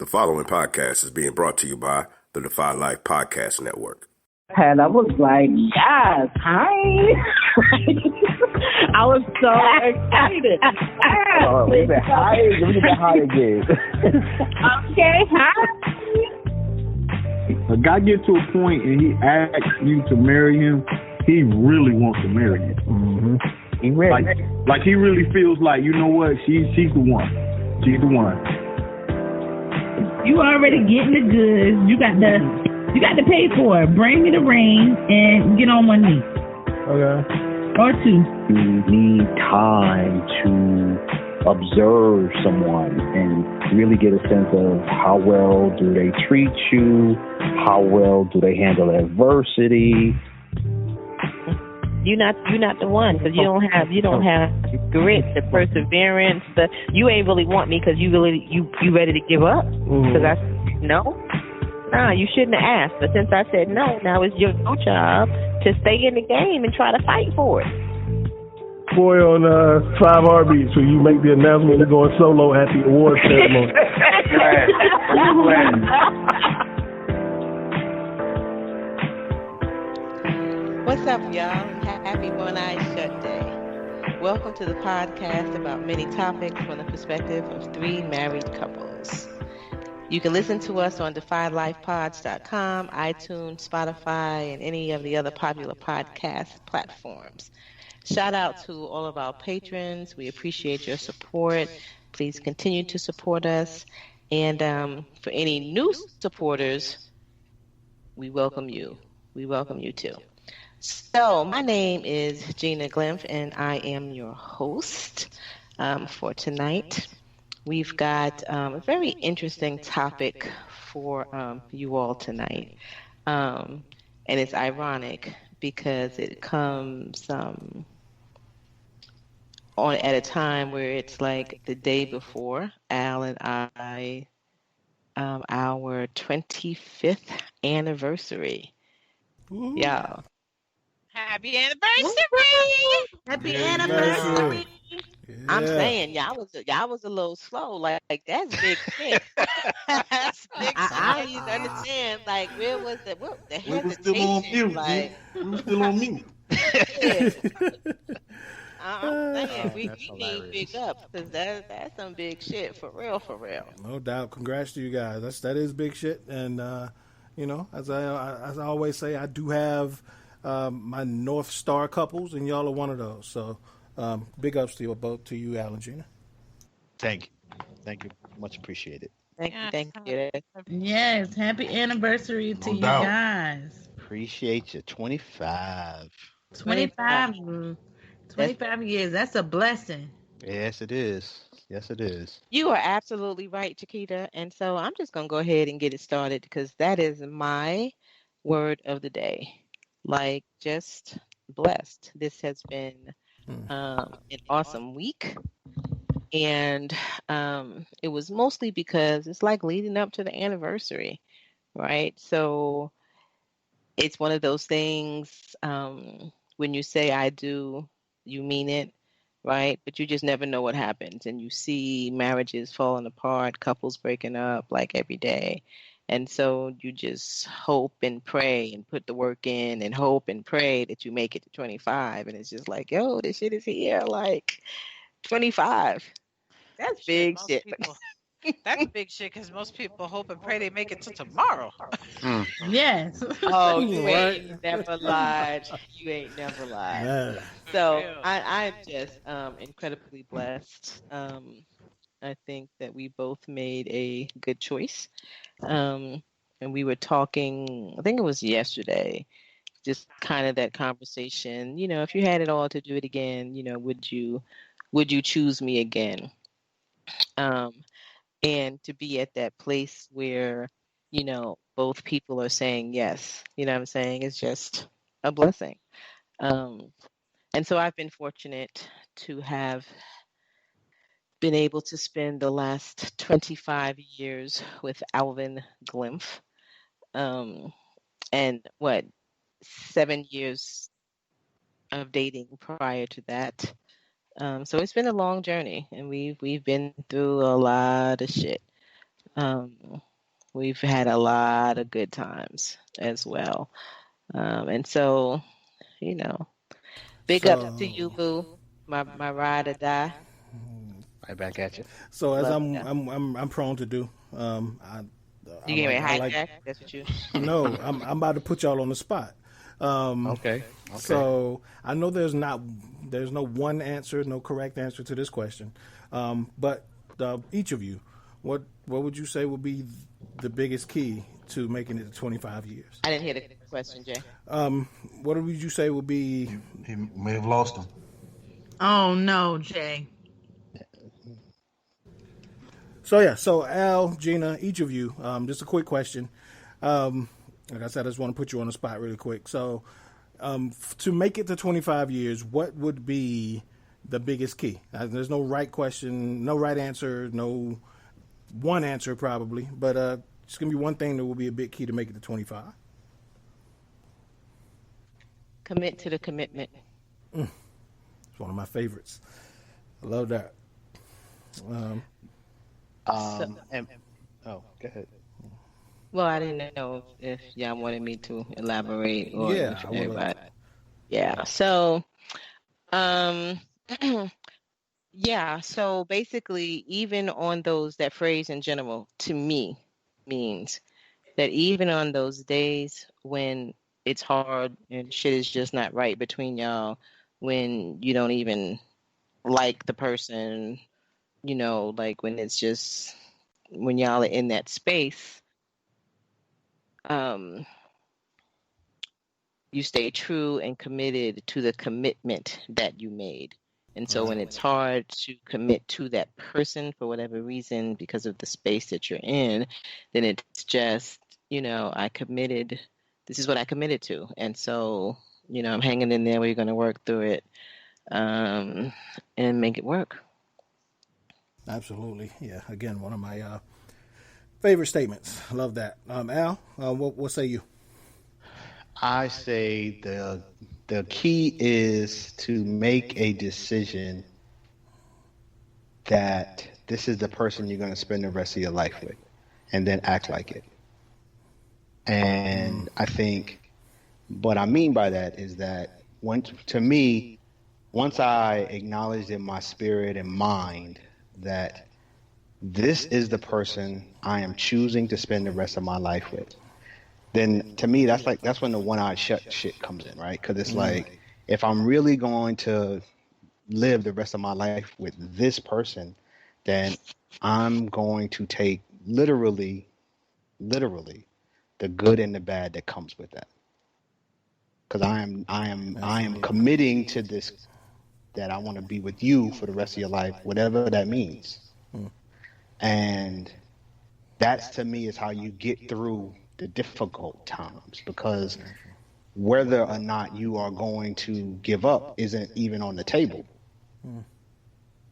The following podcast is being brought to you by the Defy Life Podcast Network. And I was like, yes, hi. I was so excited. Oh, we get high. We get high again. Okay, hi. A guy get to a point and he asks you to marry him, he really wants to marry you. Mm-hmm. He ready. Like he really feels like, you know what, she's the one. She's the one. You already getting the goods. You got to pay for it. Bring me the ring and get on one knee. Okay. Or two. You need time to observe someone and really get a sense of how well do they treat you, how well do they handle adversity. You're not the one because you don't have the grit, the perseverance. You ain't really want me because you ready to give up. Because I said no. Nah, you shouldn't have asked. But since I said no, now it's your job to stay in the game and try to fight for it. Boy, on 5 Heartbeats, when you make the announcement you're going solo at the award ceremony. What's up, y'all? Happy One Eye Shut Day. Welcome to the podcast about many topics from the perspective of 3 married couples. You can listen to us on DefyLifePods.com, iTunes, Spotify, and any of the other popular podcast platforms. Shout out to all of our patrons. We appreciate your support. Please continue to support us. And for any new supporters, we welcome you. We welcome you too. So my name is Gina Glimpf, and I am your host for tonight. We've got a very interesting topic for you all tonight. And it's ironic because it comes on at a time where it's like the day before Al and I, our 25th anniversary. Ooh. Y'all. Happy anniversary! Happy anniversary! Yeah. I'm saying y'all was a little slow. Like that's big shit. That's big. I don't even understand. Like where was the hesitation? We were still on mute. Like we were still on mute. Yeah. I'm saying we need big ups because that's some big shit for real. No doubt. Congrats to you guys. That is big shit. And as I always say, I do have my North Star couples, and y'all are one of those. So big ups to you both, to you, Al and Gina. Thank you. Much appreciated. Thank you. Yes, happy anniversary to you doubt. guys. Appreciate you. 25. 25 years. That's a blessing. Yes, it is. You are absolutely right, Chiquita. And so I'm just going to go ahead and get it started because that is my word of the day. Like, just blessed. This has been an awesome week. And it was mostly because it's like leading up to the anniversary, right? So it's one of those things when you say I do, you mean it. Right? But you just never know what happens. And you see marriages falling apart, couples breaking up like every day. And so you just hope and pray and put the work in and hope and pray that you make it to 25. And it's just like, yo, this shit is here. Like 25. That's big shit. That's big shit because most people hope and pray they make it to tomorrow. Yes. Oh, you ain't never lied. Man. So I'm just incredibly blessed. I think that we both made a good choice. And we were talking, I think it was yesterday, just kind of that conversation. You know, if you had it all to do it again, would you choose me again? And to be at that place where, both people are saying yes, you know what I'm saying? It's just a blessing. And so I've been fortunate to have been able to spend the last 25 years with Alvin Glimpf. And 7 years of dating prior to that. So it's been a long journey, and we've been through a lot of shit. We've had a lot of good times as well. And so, big ups to you, boo, my ride or die. Right back at you. So as Love I'm prone to do, You getting ready to like hijack? That's what you. no, I'm about to put y'all on the spot. Okay. So I know there's no one answer, no correct answer to this question, but each of you, what would you say would be the biggest key to making it to 25 years? I didn't hear the question, Jay. What would you say would be? He may have lost him. Oh no, Jay. So Al, Gina, each of you, just a quick question. Like I said, I just want to put you on the spot really quick. So, to make it to 25 years, what would be the biggest key? There's no right question, no right answer, no one answer probably, but it's going to be one thing that will be a big key to make it to 25. Commit to the commitment. It's one of my favorites. I love that. Go ahead. Well, I didn't know if y'all wanted me to elaborate or Yeah, I would everybody. Yeah. So, yeah. So basically, even on those, that phrase in general to me means that even on those days when it's hard and shit is just not right between y'all, when you don't even like the person, like when it's just when y'all are in that space. You stay true and committed to the commitment that you made. And so when it's hard to commit to that person for whatever reason, because of the space that you're in, then it's just, I committed, this is what I committed to. And so, I'm hanging in there, we're going to work through it and make it work. Absolutely. Yeah. Again, one of my favorite statements. Love that. Al, what say you? I say the key is to make a decision that this is the person you're going to spend the rest of your life with, and then act like it. And I think what I mean by that is that once I acknowledged in my spirit and mind that this is the person I am choosing to spend the rest of my life with, then to me, that's when the one-eyed shut shit comes in, right? Because it's like, if I'm really going to live the rest of my life with this person, then I'm going to take literally the good and the bad that comes with that. Because I am committing to this, that I want to be with you for the rest of your life, whatever that means. And that's, to me, is how you get through the difficult times, because whether or not you are going to give up isn't even on the table.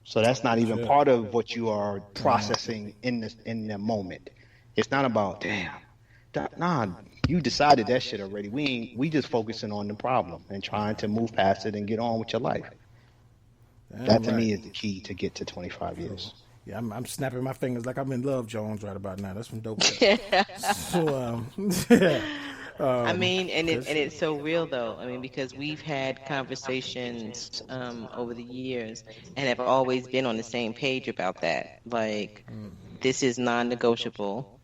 So that's not even part of what you are processing in the moment. It's not about, you decided that shit already. We just focusing on the problem and trying to move past it and get on with your life. That to me is the key to get to 25 years. Yeah, I'm snapping my fingers like I'm in Love Jones right about now. That's some dope shit. So, I mean, and it's so real though. I mean, because we've had conversations over the years and have always been on the same page about that. Like, this is non-negotiable.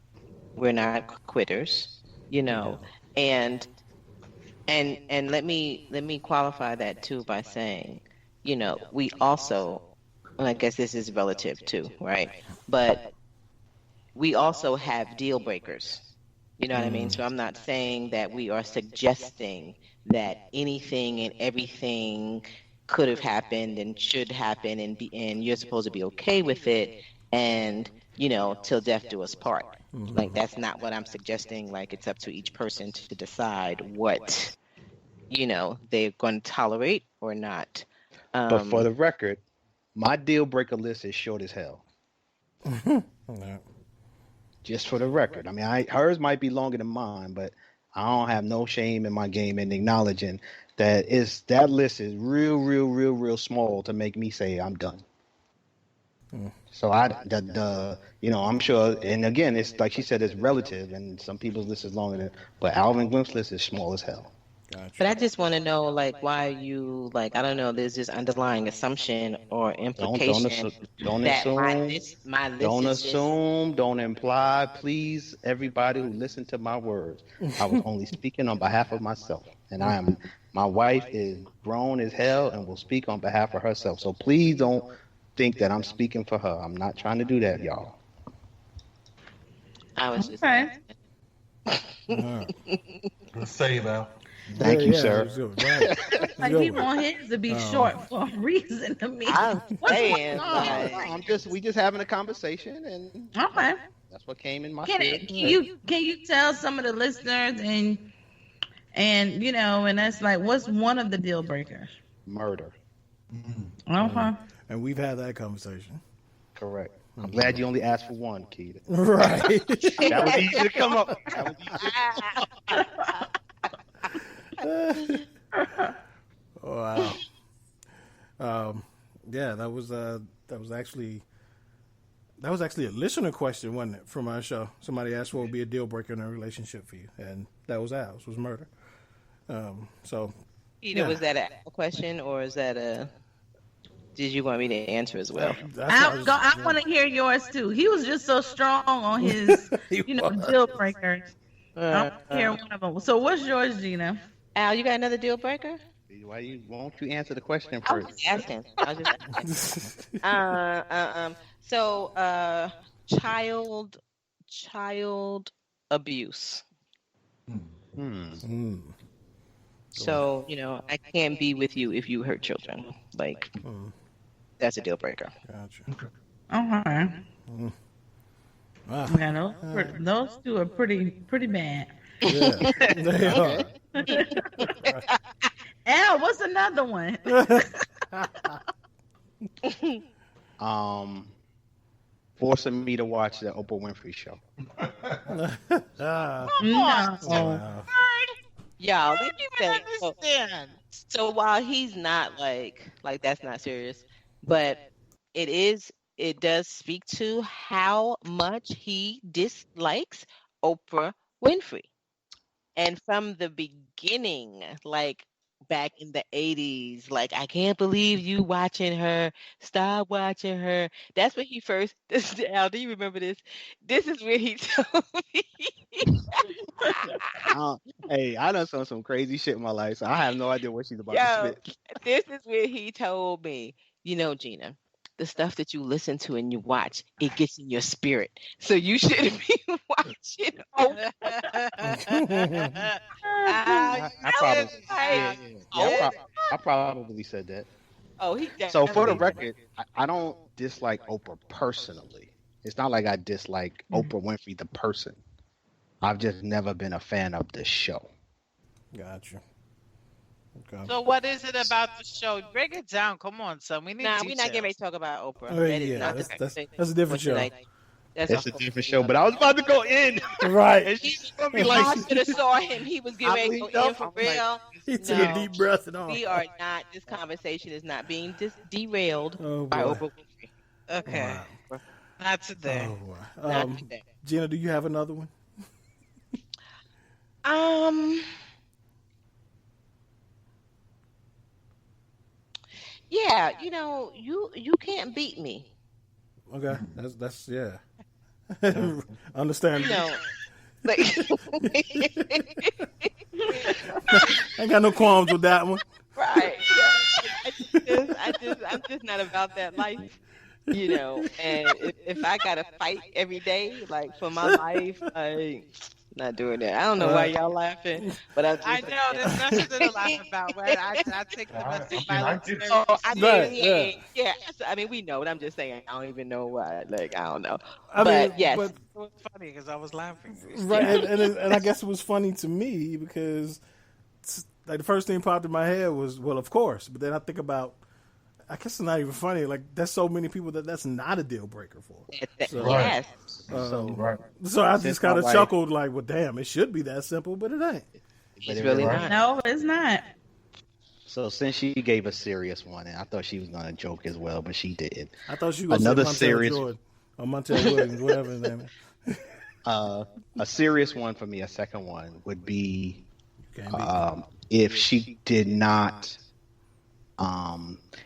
We're not quitters, and let me qualify that too by saying, we also, and I guess this is relative too, right? But we also have deal breakers. You know what I mean? So I'm not saying that we are suggesting that anything and everything could have happened and should happen and you're supposed to be okay with it and, till death do us part. Like, that's not what I'm suggesting. Like, it's up to each person to decide what, they're going to tolerate or not. But for the record, my deal breaker list is short as hell. Just for the record. I mean, hers might be longer than mine, but I don't have no shame in my game in acknowledging that that list is real small to make me say I'm done. So I'm sure, and again, it's like she said, it's relative, and some people's list is longer than, but Alvin Glimp's list is small as hell. Gotcha. But I just want to know, like, why you, like, I don't know, there's this underlying assumption or implication Don't that assume. my list Don't is assume. Don't imply. Please, everybody who listened to my words, I was only speaking on behalf of myself, and my wife is grown as hell and will speak on behalf of herself. So please don't think that I'm speaking for her. I'm not trying to do that, y'all. I was just Save out. Thank you, sir. Like he want his to be short for a reason to me. I'm saying, we just having a conversation, and okay, that's what came in my. Can you tell some of the listeners and and that's like, what's one of the deal breakers? Murder. Okay. And we've had that conversation. Correct. I'm glad you only asked for one, Chiquita. Right. That was easy to come up. Wow. Yeah, that was actually a listener question, wasn't it, from our show? Somebody asked what would be a deal breaker in a relationship for you, and that was ours, was murder. So either was that a question or is that a? Did you want me to answer as well? I want to hear yours too. He was just so strong on his, deal breakers. I want to hear one of them. So what's yours, Gina? Al, you got another deal breaker? Won't you answer the question I was first? asking. So, child abuse. So, I can't be with you if you hurt children. Like, that's a deal breaker. Gotcha. Okay. Wow. Yeah, those two are pretty bad. Yeah, they are. Al, what's another one? Forcing me to watch the Oprah Winfrey show. No. Y'all, let me say. So while he's not like that's not serious, but it does speak to how much he dislikes Oprah Winfrey. And from the beginning, like back in the 80s, like, I can't believe you watching her. Stop watching her. That's when he first, Al, do you remember this? This is where he told me. Hey, I done some crazy shit in my life, so I have no idea what she's about to spit. This is where he told me, Gina, the stuff that you listen to and you watch, it gets in your spirit. So you shouldn't be watching Oprah. I probably said that. Oh, he definitely. So for the record, I don't dislike Oprah personally. It's not like I dislike Oprah Winfrey the person. I've just never been a fan of the show. Gotcha. Okay. So what is it about the show? Break it down. Come on, son. We need we're details. not getting ready to talk about Oprah. Oh, yeah, that's a different show. It's a different show, but I was about to go in. Right. And she's gonna be I should have saw him. He was getting ready to go in for real. He took a deep breath and all. We are not. This conversation is not being derailed by Oprah Winfrey. Okay. Wow. Not today. Oh, wow. Not today. Gina, do you have another one? Yeah, you can't beat me. Okay, that's yeah. Understand. Like ain't got no qualms with that one. Right. Yeah. I'm just not about that life. And if I gotta fight every day, like for my life, not doing that. I don't know why y'all laughing, but I know there's nothing to laugh about. But I take the rest of my life. Yeah. I mean, we know, but I'm just saying, I don't even know why. Like, I don't know. It Yes, was funny because I was laughing. Right, and I guess it was funny to me because like the first thing popped in my head was, well, of course. But then I think about, I guess it's not even funny. Like, there's so many people that's not a deal breaker for. So, yes. So I just kind of chuckled, like, well, damn, it should be that simple, but it ain't. It's really not. No, it's not. So since she gave a serious one, and I thought she was gonna joke as well, but she didn't. I thought she was another say Montel serious Jordan or Montel Williams, whatever his name is. a serious one for me. A second one would be Can't beat if she did not,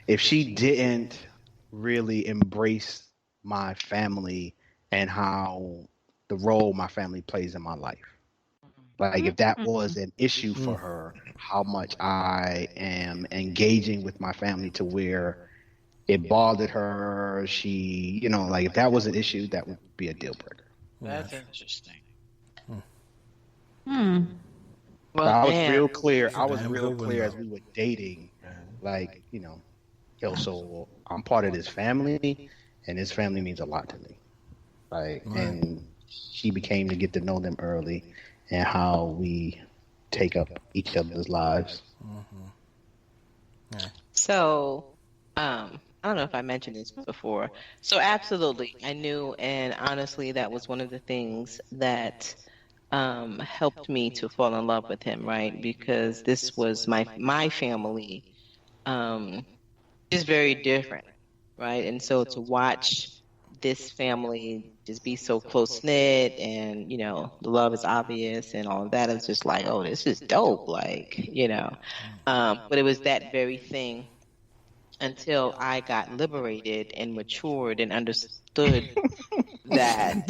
if she didn't really embrace my family and how the role my family plays in my life. Like if that was an issue for her, how much I am engaging with my family to where it bothered her. She, like if that was an issue, that would be a deal breaker. That's interesting. But I was man. real clear. I was Damn real good one, clear though. as we were dating, like, yo, so I'm part of this family, and this family means a lot to me. Like, and she became to get to know them early, and how we take up each other's lives. So, I don't know if I mentioned this before. So, absolutely, I knew, and honestly, that was one of the things that helped me to fall in love with him, right? Because this was my family is very different, right? And so to watch this family just be so close knit, and the love is obvious and all of that, is just like, oh, this is dope, like, but it was that very thing until I got liberated and matured and understood that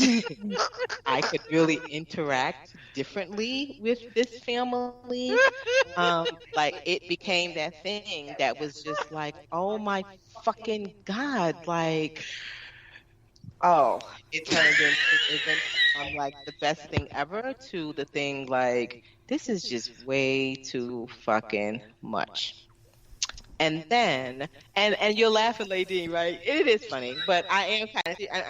I could really interact differently with this family. Like it became that thing that was just like, oh my fucking God, like, oh, it went from like the best thing ever to the thing like, this is just way too fucking much. And then, and you're laughing, Ladine, right? It is funny, but I am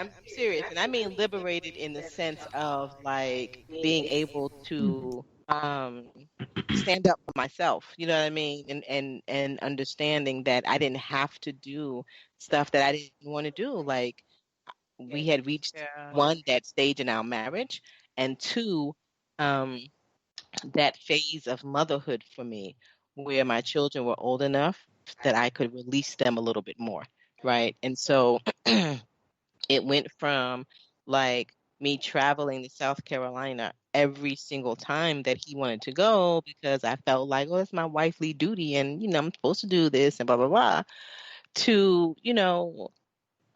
I'm serious, and I mean liberated in the sense of like being able to stand up for myself. You know what I mean? And understanding that I didn't have to do stuff that I didn't want to do. Like we had reached one, that stage in our marriage, and two, that phase of motherhood for me where my children were old enough that I could release them a little bit more, right? And so it went from like me traveling to South Carolina every single time that he wanted to go because I felt like, oh, it's my wifely duty and, I'm supposed to do this and blah, blah, blah, to,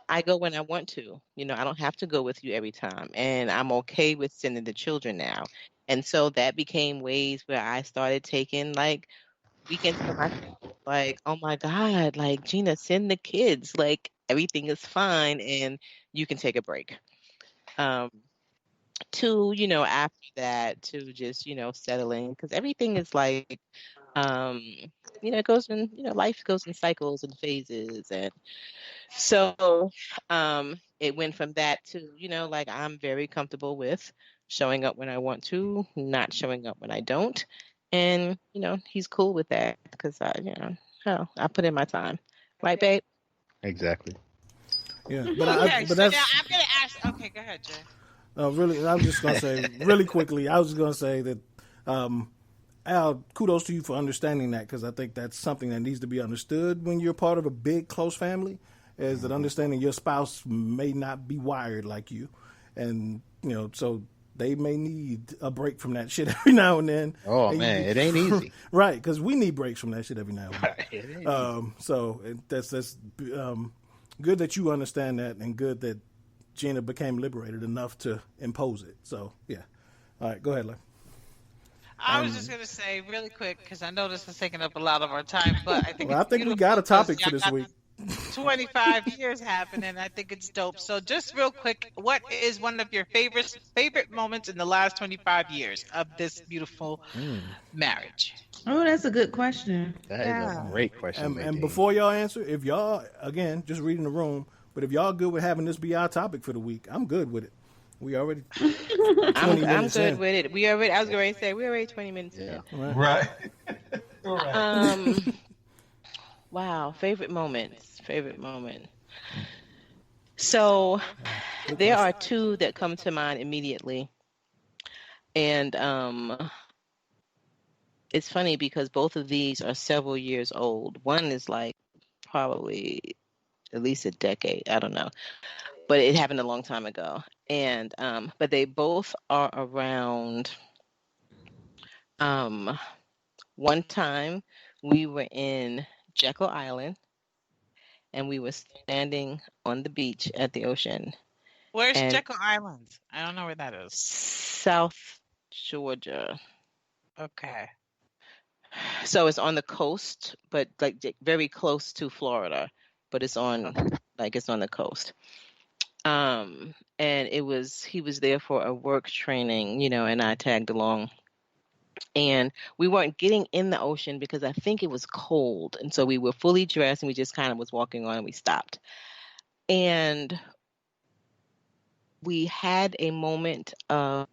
I go when I want to. I don't have to go with you every time. And I'm okay with sending the children now. And so that became ways where I started taking like weekends for myself. Like, oh my God, like Gina, send the kids. Like everything is fine and you can take a break. To, after that, to just, settling, because everything is like, it goes in, life goes in cycles and phases. And so it went from that to, like I'm very comfortable with showing up when I want to, not showing up when I don't. And, he's cool with that because I put in my time. Right, babe? Exactly. Yeah, Okay, but so that's now I'm going to ask. Okay, go ahead, Jay. really. I was just gonna say really quickly. I was gonna say that, Al, kudos to you for understanding that, because I think that's something that needs to be understood when you're part of a big close family. Is that understanding your spouse may not be wired like you, and so they may need a break from that shit every now and then. Oh man, it ain't easy. Right? Because we need breaks from that shit every now and then. It ain't easy. So that's good that you understand that, and good that Gina became liberated enough to impose it. So yeah, all right, go ahead, Larry. I was just going to say really quick, because I know this is taking up a lot of our time, but I think Well, I it's think we beautiful got a topic because for this y'all week. got 25 years happening. I think it's dope. So just real quick, what is one of your favorite moments in the last 25 years of this beautiful marriage? Oh, that's a good question. That is a great question. And before y'all answer, if y'all, again, just reading the room, but if y'all good with having this be our topic for the week, I'm good with it. We already 20 I'm minutes good in. with it. I was going to say, we're already 20 minutes in. Right. Wow, favorite moments. So there are two that come to mind immediately. And it's funny because both of these are several years old. One is like probably at least a decade. I don't know, but it happened a long time ago. And but they both are around. One time we were in Jekyll Island and we were standing on the beach at the ocean. Where's and Jekyll Island? I don't know where that is. South Georgia. Okay. So it's on the coast, but like very close to Florida, but it's on it's on the coast. And he was there for a work training, and I tagged along. And we weren't getting in the ocean because I think it was cold. And so we were fully dressed and we just kind of was walking on and we stopped. And we had a moment of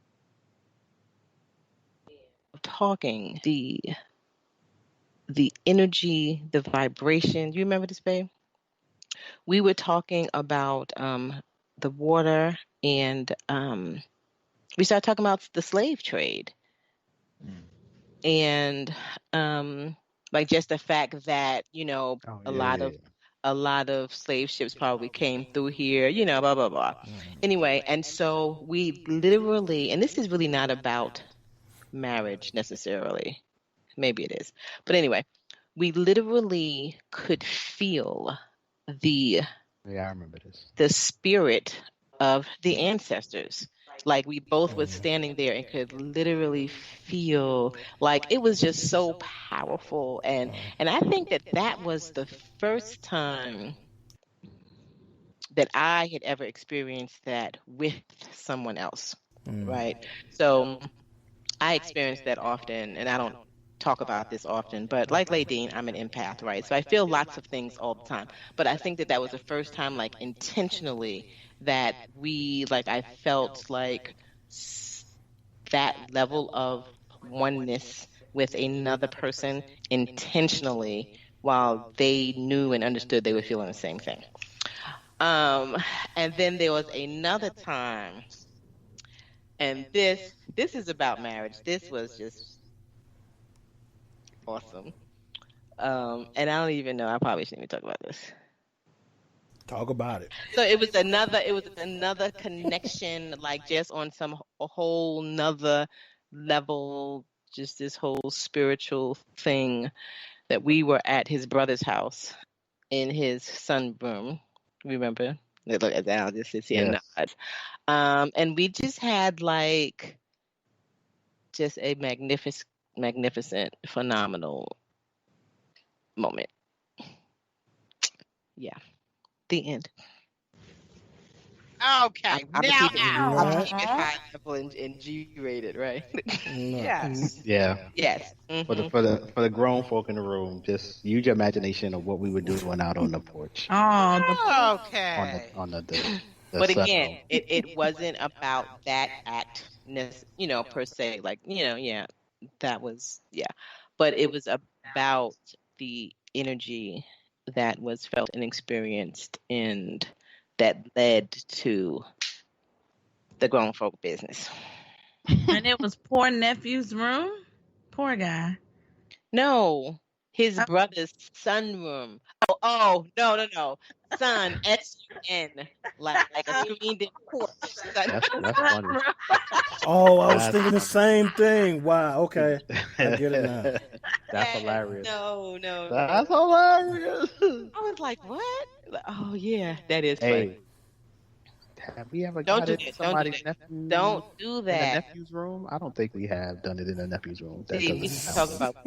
talking, the energy, the vibration. Do you remember this, babe? We were talking about the water, and we started talking about the slave trade. And like just the fact that a lot of slave ships probably came through here, blah blah blah. Anyway, and so we literally, and this is really not about marriage necessarily, maybe it is, but anyway, we literally could feel the I remember this. The spirit of the ancestors. Like we both were standing there and could literally feel like it was just so powerful. And I think that was the first time that I had ever experienced that with someone else. Right. So I experienced that often, and I don't talk about this often, but like Ladine, I'm an empath, right? So I feel lots of things all the time. But I think that was the first time, like intentionally, that I felt like that level of oneness with another person intentionally, while they knew and understood they were feeling the same thing. And then there was another time, and this is about marriage. This was just awesome. And I don't even know. I probably shouldn't even talk about this. Talk about it. So it was another connection, like just on a whole nother level, just this whole spiritual thing, that we were at his brother's house in his sunroom. Remember? Look at that. I'll just sit here and nod. And we just had like just a magnificent, phenomenal moment. Yeah. The end. Okay. I'm now, gonna keep it high level and G-rated, right? Yes. Yeah. Yes. For the grown folk in the room, just use your imagination of what we were doing out on the porch. Okay. On the but again, it wasn't about that actness, per se. Like, that was, but it was about the energy that was felt and experienced, and that led to the grown folk business. And it was poor nephew's room? Poor guy. No, his brother's sunroom. Oh, no. Sun, S-U-N, like a screened-in porch. That's funny. Oh, I was thinking the same thing. Wow, okay. I get it now. That's hilarious. No. That's hilarious. I was like, what? Oh, yeah, that is funny. Have we ever Don't got do in that. somebody's nephew? Don't do that. In the nephew's room? I don't think we have done it in the nephew's room. That See, we should talk about.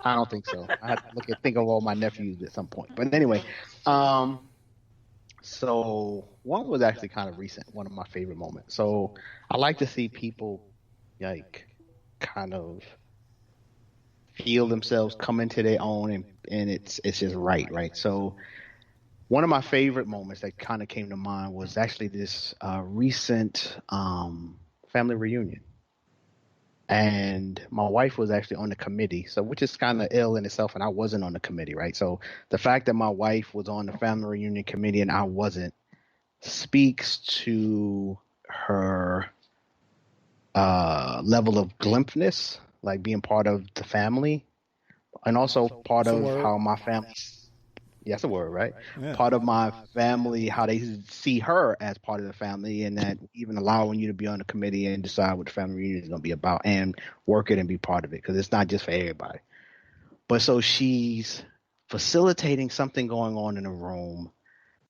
I don't think so. I have to think of all my nephews at some point. But anyway, so one was actually kind of recent, one of my favorite moments. So I like to see people like kind of feel themselves come into their own, and it's just right. So one of my favorite moments that kind of came to mind was actually this recent family reunion. And my wife was actually on the committee, so which is kind of ill in itself, and I wasn't on the committee, right? So the fact that my wife was on the family reunion committee and I wasn't speaks to her level of glimpness, like being part of the family, and also part of how my family. Yeah, that's a word, right? Yeah. Part of my family, how they see her as part of the family, and that even allowing you to be on the committee and decide what the family reunion is going to be about and work it and be part of it, because it's not just for everybody. But so she's facilitating something going on in a room,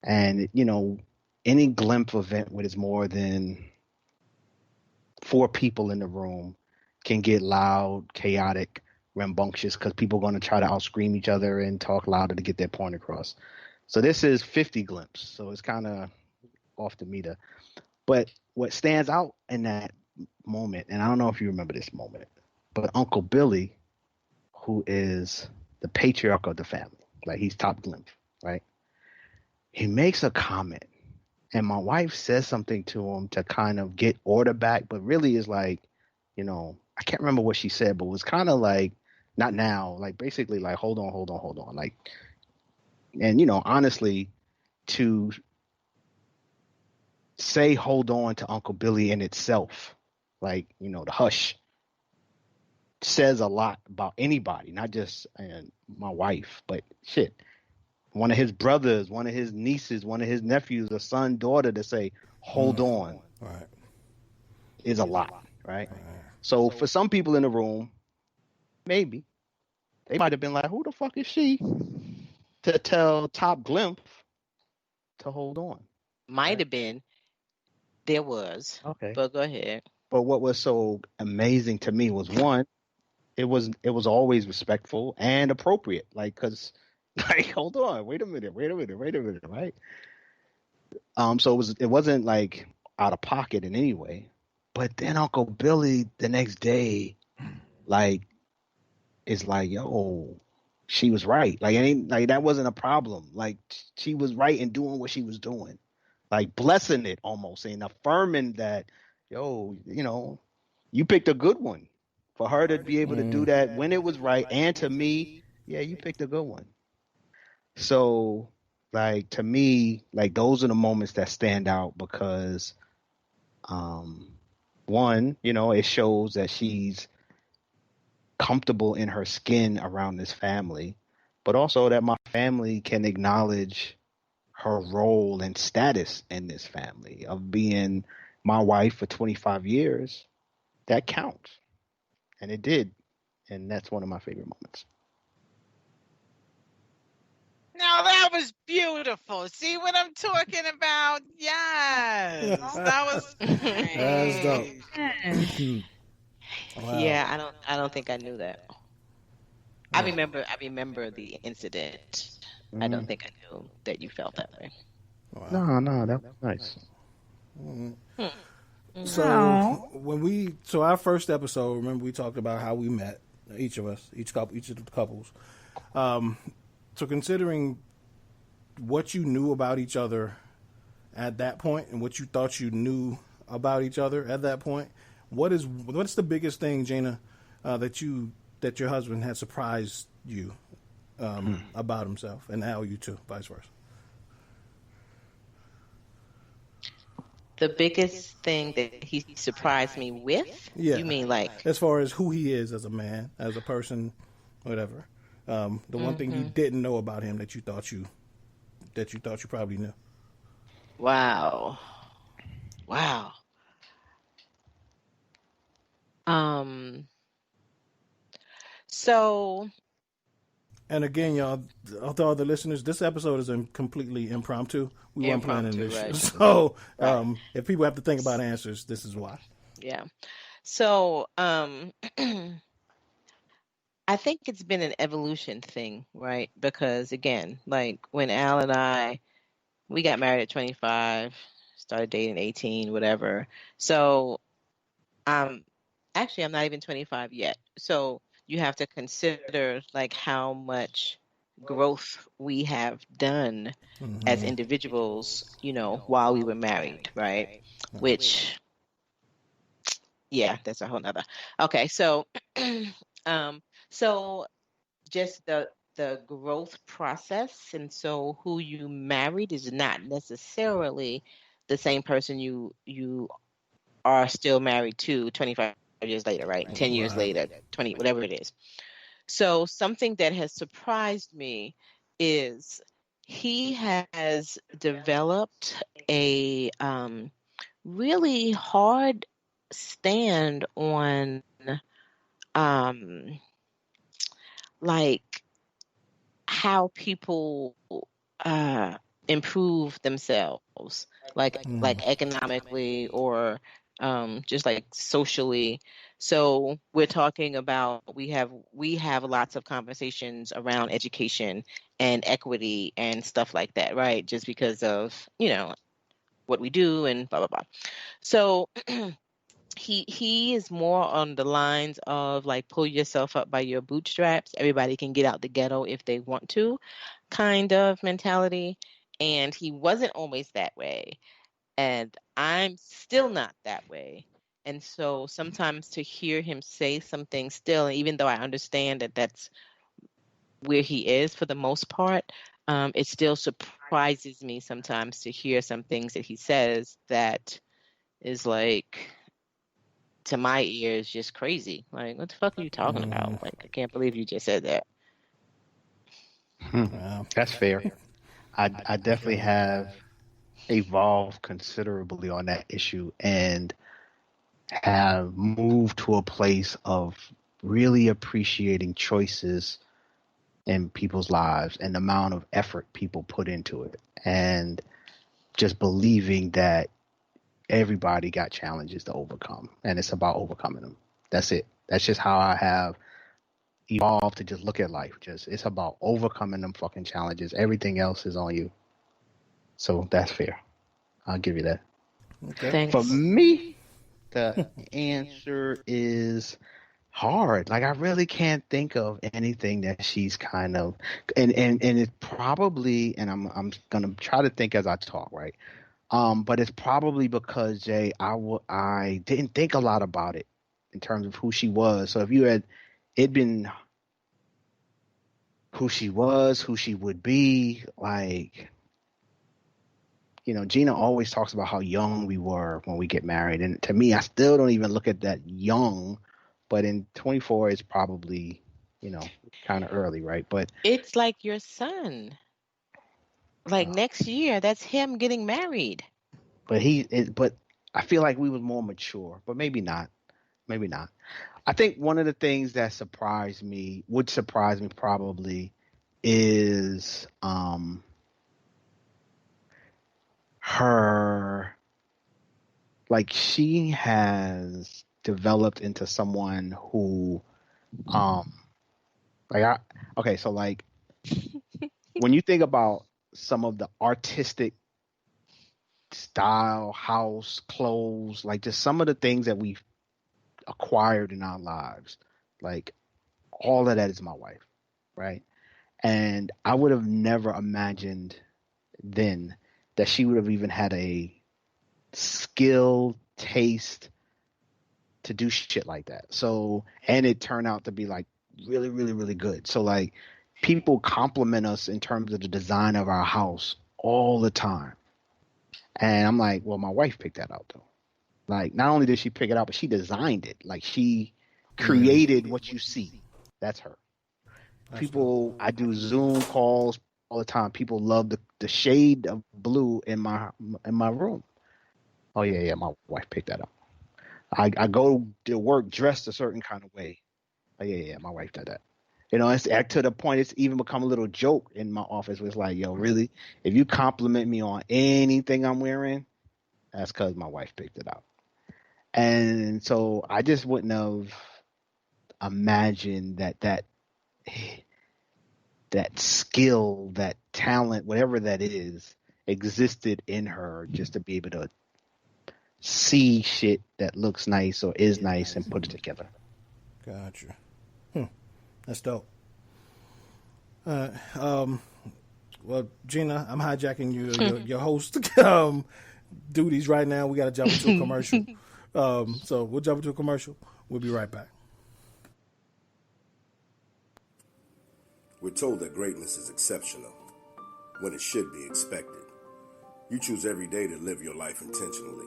and any glimpse event where there's more than 4 people in the room can get loud, chaotic, rambunctious, because people are going to try to outscream each other and talk louder to get their point across. So this is 50 glimpse, so it's kind of off the meter. But what stands out in that moment, and I don't know if you remember this moment, but Uncle Billy, who is the patriarch of the family, like he's top glimpse, right? He makes a comment, and my wife says something to him to kind of get order back, but really is like, I can't remember what she said, but it was kind of like, not now, like basically like, hold on. Like, and honestly, to say hold on to Uncle Billy in itself, like, the hush says a lot about anybody, not just my wife, but shit. One of his brothers, one of his nieces, one of his nephews, a son, daughter, to say, hold on, right, is a lot, right? So for some people in the room, maybe, they might have been like, who the fuck is she to tell Top Glimpse to hold on? Might have been. There was. Okay. But go ahead. But what was so amazing to me was, one, it was always respectful and appropriate. Like, cause like, hold on, wait a minute, right? So it wasn't like out of pocket in any way. But then Uncle Billy the next day, like, is like, yo, she was right. Like, ain't like that wasn't a problem. Like, she was right in doing what she was doing, like blessing it almost and affirming that, yo, you picked a good one for her to be able to do that when it was right. And to me, yeah, you picked a good one. So, like, to me, like, those are the moments that stand out because, one, it shows that she's comfortable in her skin around this family, but also that my family can acknowledge her role and status in this family of being my wife for 25 years. That counts. And it did. And that's one of my favorite moments. Now that was beautiful. See what I'm talking about? Yes. That was That's dope. Wow. Yeah, I don't think I knew that. I remember the incident. I don't think I knew that you felt that way. Wow. No, that was nice. So our first episode, remember we talked about how we met, each of the couples. So considering what you knew about each other at that point and what you thought you knew about each other at that point, what's the biggest thing, Gina, that your husband had surprised you about himself, and how you too, vice versa? The biggest thing that he surprised me with? Yeah. You mean like, as far as who he is as a man, as a person, whatever. The one thing you didn't know about him that you thought you probably knew. Wow. So. And again, y'all, to all the listeners, this episode is completely impromptu. We weren't planning this shit. So if people have to think about answers, this is why. Yeah. So I think it's been an evolution thing, right? Because again, like when Al and we got married at 25, started dating 18, whatever. So actually I'm not even 25 yet. So you have to consider like how much growth we have done as individuals, while we were married, right? Which, yeah, that's a whole nother. Okay, so so just the growth process, and so who you married is not necessarily the same person you are still married to 25 years later, right? 10 years later, 20, whatever it is. So something that has surprised me is he has developed a really hard stand on like how people improve themselves, like economically or just like socially. So we're talking about we have lots of conversations around education and equity and stuff like that, right? Just because of what we do and blah blah blah. So he is more on the lines of like pull yourself up by your bootstraps. Everybody can get out the ghetto if they want to, kind of mentality. And he wasn't always that way. And I'm still not that way. And so sometimes to hear him say something still, even though I understand that that's where he is for the most part, it still surprises me sometimes to hear some things that he says that is like, to my ears, just crazy. Like, what the fuck are you talking about? Like, I can't believe you just said that. That's fair. I definitely have evolved considerably on that issue and have moved to a place of really appreciating choices in people's lives and the amount of effort people put into it, and just believing that everybody got challenges to overcome, and it's about overcoming them. That's it. That's just how I have evolved to just look at life. Just it's about overcoming them fucking challenges. Everything else is on you. So that's fair. I'll give you that. Okay. Thanks. For me, the answer is hard. Like I really can't think of anything that she's kind of and it's probably, and I'm gonna try to think as I talk, right? But it's probably because Jay, I didn't think a lot about it in terms of who she was. So if you had it been who she was, who she would be, like, Gina always talks about how young we were when we get married. And to me, I still don't even look at that young, but in 24, it's probably, kind of early, right? But it's like your son. Like next year, that's him getting married. But I feel like we was more mature, but maybe not. Maybe not. I think one of the things that would surprise me probably is her, like she has developed into someone who so like when you think about some of the artistic style, house, clothes, like just some of the things that we've acquired in our lives, like all of that is my wife, right? And I would have never imagined then that she would have even had a skill, taste to do shit like that. So, and it turned out to be like really, really, really good. So like people compliment us in terms of the design of our house all the time. And I'm like, well, my wife picked that out though. Like not only did she pick it out, but she designed it. Like she created what you see. That's her. People, I do Zoom calls all the time. People love the shade of blue in my room. Oh yeah, my wife picked that up. I go to work dressed a certain kind of way. Oh yeah, my wife did that. It's to the point it's even become a little joke in my office where it's like, yo, really? If you compliment me on anything I'm wearing, that's because my wife picked it out. And so I just wouldn't have imagined that skill, that talent, whatever that is, existed in her just to be able to see shit that looks nice or is nice and put it together. Gotcha. That's dope. Well, Gina, I'm hijacking your host duties right now. We got to jump into a commercial. So we'll jump into a commercial. We'll be right back. We're told that greatness is exceptional when it should be expected. You choose every day to live your life intentionally.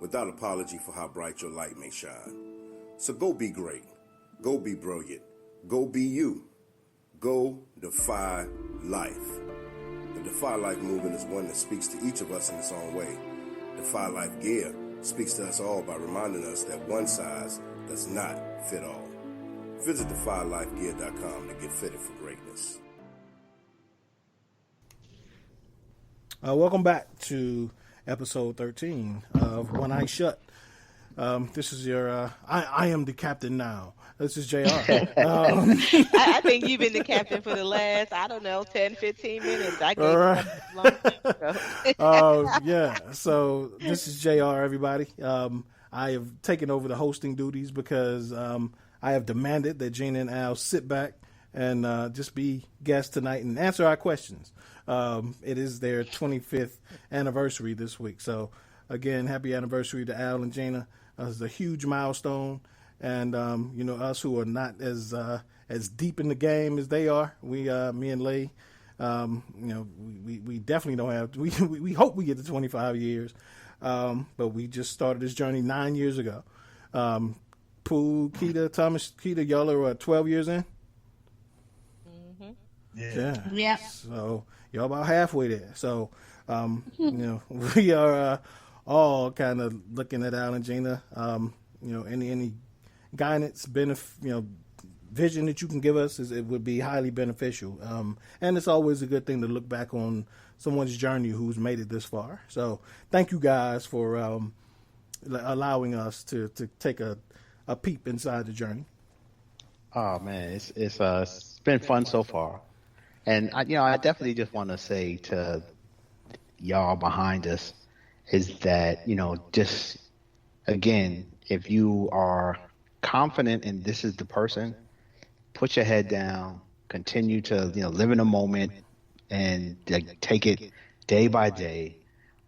without apology for how bright your light may shine. So go be great. Go be brilliant. Go be you. Go defy life. The Defy Life movement is one that speaks to each of us in its own way. Defy Life Gear speaks to us all by reminding us that one size does not fit all. Visit defylifegear.com to get fitted for greatness. Welcome back to episode 13 of One Eye Shut. This is your, I am the captain now. This is JR. I think you've been the captain for the last, 10, 15 minutes. I gave you a long time. Yeah, so this is JR, everybody. I have taken over the hosting duties because I have demanded that Gina and Al sit back and just be guests tonight and answer our questions. It is their 25th anniversary this week. So, again, happy anniversary to Al and Gina. It's a huge milestone. And, us who are not as deep in the game as they are, me and Lee, we definitely don't have, we hope we get to 25 years. But we just started this journey 9 years ago. Pooh, Chiquita, Thomas, Chiquita, y'all are 12 years in? Mm-hmm. Yeah. So y'all about halfway there. So, we are all kind of looking at Al and Gina. Any guidance, vision that you can give us, it would be highly beneficial. And it's always a good thing to look back on someone's journey who's made it this far. So thank you guys for allowing us to take a peep inside the journey. Oh man, it's been fun so far, and I definitely just want to say to y'all behind us is that just again, if you are confident and this is the person, put your head down, continue to live in the moment and take it day by day,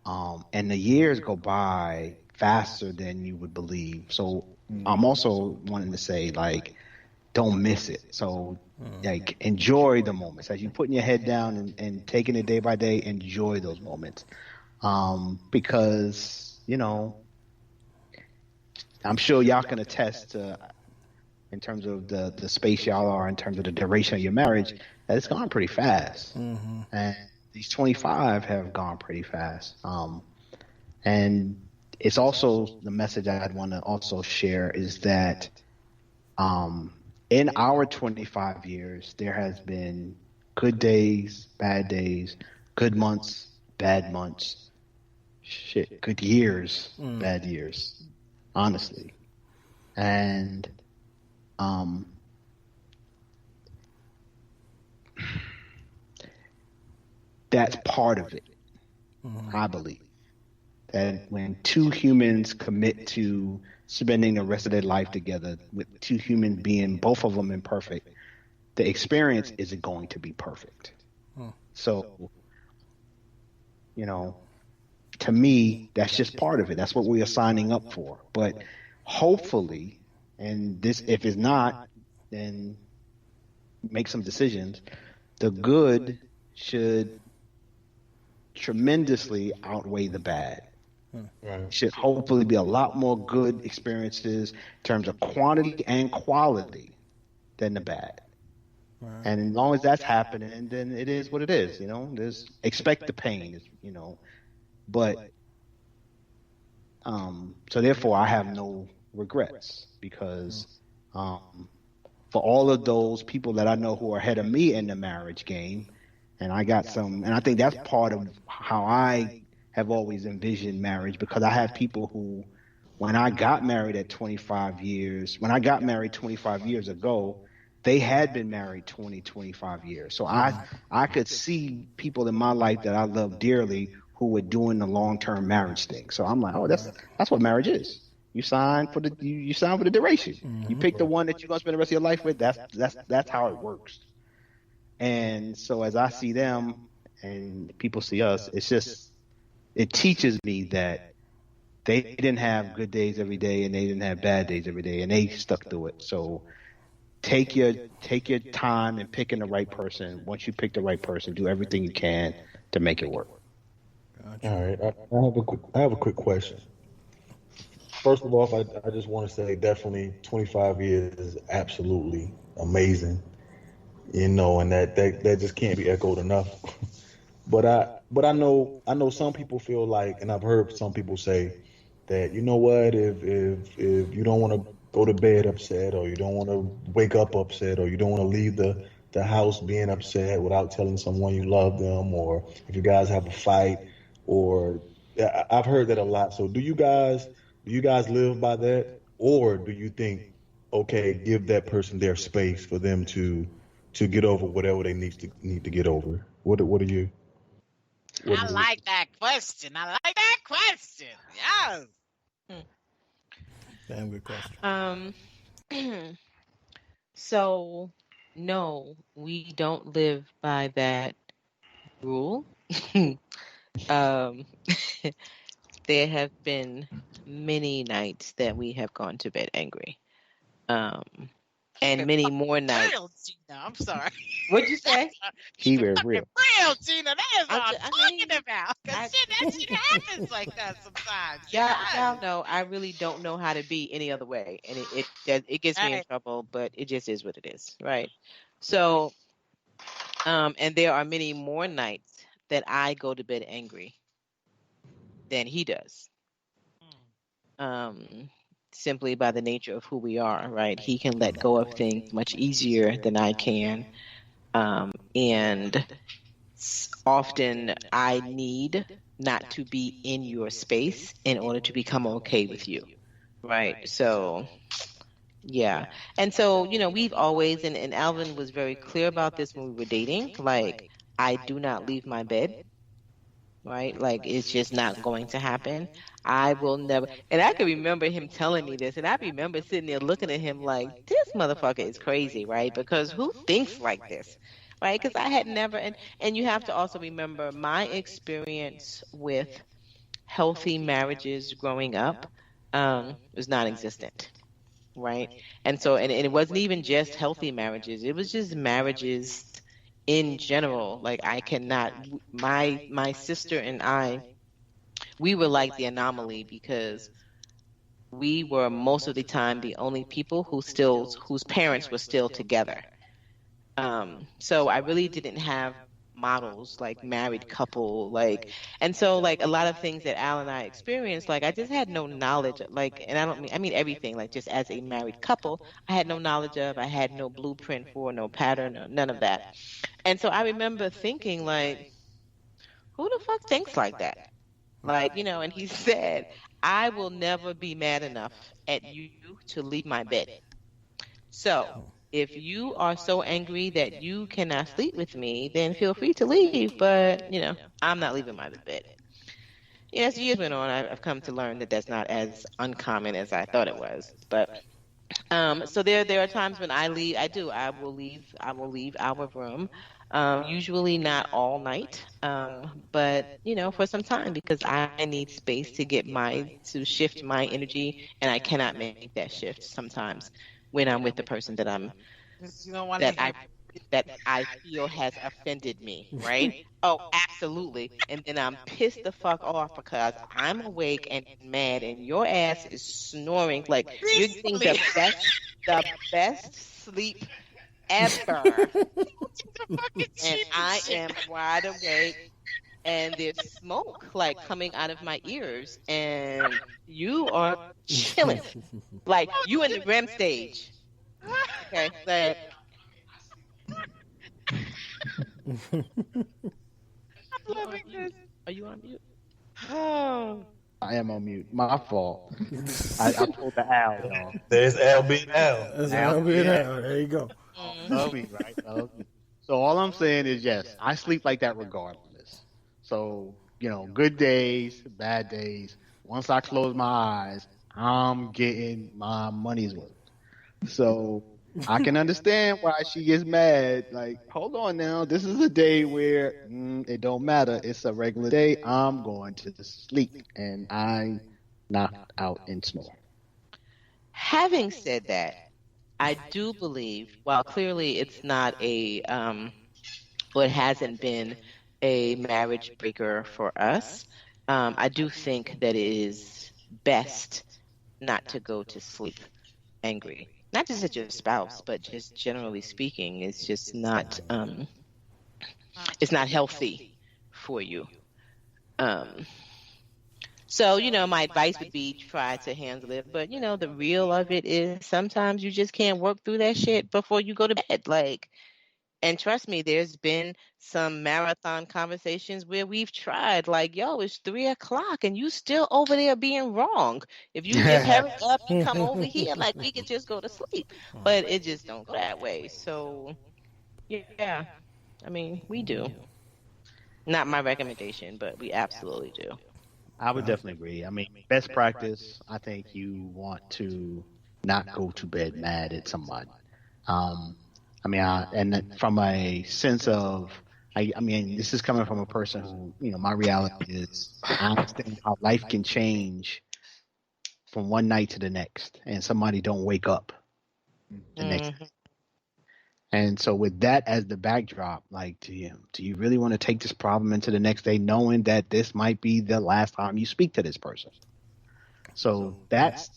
and the years go by faster than you would believe. So I'm also wanting to say don't miss it. So enjoy the moments as you putting your head down and taking it day by day. Enjoy those moments, because I'm sure y'all can attest to, in terms of the space y'all are, in terms of the duration of your marriage, that it's gone pretty fast. Mm-hmm. And these 25 have gone pretty fast. And it's also the message I'd want to also share is that in our 25 years, there has been good days, good months, bad months, good years, bad years, honestly. And that's part of it, I believe. That when two humans commit to spending the rest of their life together, with two human beings, both of them imperfect, the experience isn't going to be perfect. So, to me, that's just part of it. That's what we are signing up for. But hopefully, and this, if it's not, then make some decisions. The good should tremendously outweigh the bad. Right. Should hopefully be a lot more good experiences in terms of quantity and quality than the bad. Right. And as long as that's happening, then it is what it is. There's expect the pain. But so therefore, I have no regrets because for all of those people that I know who are ahead of me in the marriage game, and I got some, and I think that's part of how I have always envisioned marriage, because I have people who, when I got married 25 years ago, they had been married 25 years. So I could see people in my life that I love dearly who were doing the long-term marriage thing. So I'm like, oh, that's what marriage is. You sign for the duration. Mm-hmm. You pick the one that you're gonna spend the rest of your life with. That's how it works. And so as I see them and people see us, it teaches me that they didn't have good days every day and they didn't have bad days every day, and they stuck through it. So take your time in picking the right person. Once you pick the right person, do everything you can to make it work. Gotcha. All right, I have a quick question. First of all, I just want to say definitely 25 years is absolutely amazing. And that just can't be echoed enough. But I know some people feel like, and I've heard some people say that, you know what, if you don't want to go to bed upset, or you don't want to wake up upset, or you don't want to leave the house being upset without telling someone you love them, or if you guys have a fight, or I've heard that a lot. So do you guys live by that, or do you think, okay, give that person their space for them to get over whatever they need to get over? What are you? What I is it? like that question. I like that question. Yes. Damn good question. So, no, we don't live by that rule. um, there have been many nights that we have gone to bed angry. Um, Keep and it many fucking more nights. real, Gina. I'm sorry. What'd you say? Keep Keep it it fucking real. real, Gina. That is what I'm I mean, talking about. Cause that shit happens like that sometimes. y'all Yes. know I really don't know how to be any other way, and it gets me in Right. trouble, but it just is what it is, right? So, and there are many more nights that I go to bed angry than he does. Simply by the nature of who we are, right? He can let go of things much easier than I can. And often I need not to be in your space in order to become okay with you, right? So, yeah. And so, we've always, and Alvin was very clear about this when we were dating, like, I do not leave my bed, right? Like, it's just not going to happen. I will never. And I can remember him telling me this, and I remember sitting there looking at him like, this motherfucker is crazy, right? Because who thinks like this, right? Because I had never, and you have to also remember my experience with healthy marriages growing up was non-existent, right? And so, and it wasn't even just healthy marriages; it was just marriages in general. Like, I cannot. My sister and I, we were like the anomaly because we were most of the time the only people whose parents were still together. So I really didn't have models like married couple, like, and so like a lot of things that Al and I experienced, like I just had no knowledge, like, and I mean everything, like just as a married couple, I had no knowledge of, I had no blueprint for, no pattern, or none of that. And so I remember thinking like, who the fuck thinks like that? Like, and he said, I will never be mad enough at you to leave my bed. So if you are so angry that you cannot sleep with me, then feel free to leave. But, I'm not leaving my bed. As years went on, I've come to learn that that's not as uncommon as I thought it was. But so there are times when I leave. I will leave our room. Usually not all night, but for some time because I need space to shift my energy, and I cannot make that shift sometimes when I'm with the person that You don't want to hear. I feel has offended me, right? Oh, absolutely. And then I'm pissed the fuck off because I'm awake and mad, and your ass is snoring like you're getting the best sleep ever. And I am wide awake, and there's smoke like coming out of my ears, and you are chilling, like you in the REM stage. Okay, like. I'm loving this. Are you on mute? Oh. I am on mute. My fault. I pulled the Al, y'all. There's Al being Al. That's Al being Al. There you go. Love me, right? Love me. So all I'm saying is, yes, I sleep like that regardless. So, good days, bad days. Once I close my eyes, I'm getting my money's worth. So I can understand why she gets mad. Like, hold on now. This is a day where it don't matter. It's a regular day. I'm going to sleep. And I knocked out and snore. Having said that, I do believe, while clearly it's not or it hasn't been a marriage breaker for us, I do think that it is best not to go to sleep angry. Not just at your spouse, but just generally speaking, it's just not it's not healthy for you. So, my advice would be try to handle it. But, the real of it is sometimes you just can't work through that shit before you go to bed. And trust me, there's been some marathon conversations where we've tried, yo, it's 3:00 and you still over there being wrong. If you just hurry up and come over here, we could just go to sleep. But it just don't go that way. So, yeah, we do. Not my recommendation, but we absolutely do. I would definitely agree. Best practice, I think you want to not go to bed mad at somebody. And from a sense of, this is coming from a person who, my reality is I understand how life can change from one night to the next, and somebody don't wake up the next day. And so with that as the backdrop, do you really want to take this problem into the next day knowing that this might be the last time you speak to this person? So that's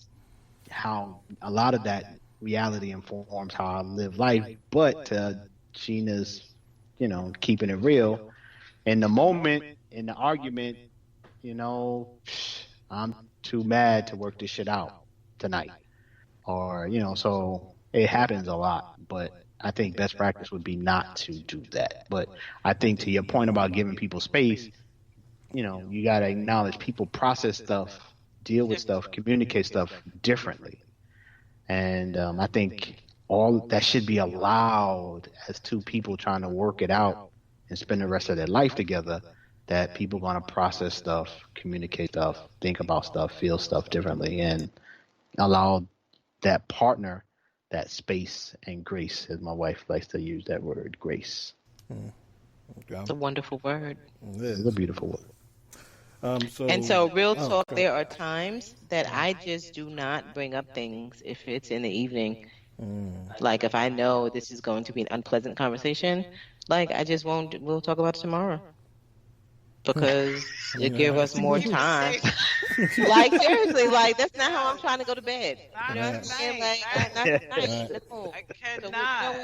how a lot of that reality informs how I live life. But Gina's, keeping it real. In the moment, in the argument, I'm too mad to work this shit out tonight. Or, so it happens a lot. But I think best practice would be not to do that. But I think to your point about giving people space, you got to acknowledge people process stuff, deal with stuff, communicate stuff differently. And I think all that should be allowed as two people trying to work it out and spend the rest of their life together, that people want to process stuff, communicate stuff, think about stuff, feel stuff differently, and allow that partner that space and grace, as my wife likes to use that word, grace. It's a wonderful word. It is a beautiful word. So real talk, there are times that I just do not bring up things if it's in the evening. If I know this is going to be an unpleasant conversation, I just won't, we'll talk about it tomorrow. Because it gives us more time. Seriously, that's not how I'm trying to go to bed. You know what I'm saying? Not tonight. I cannot.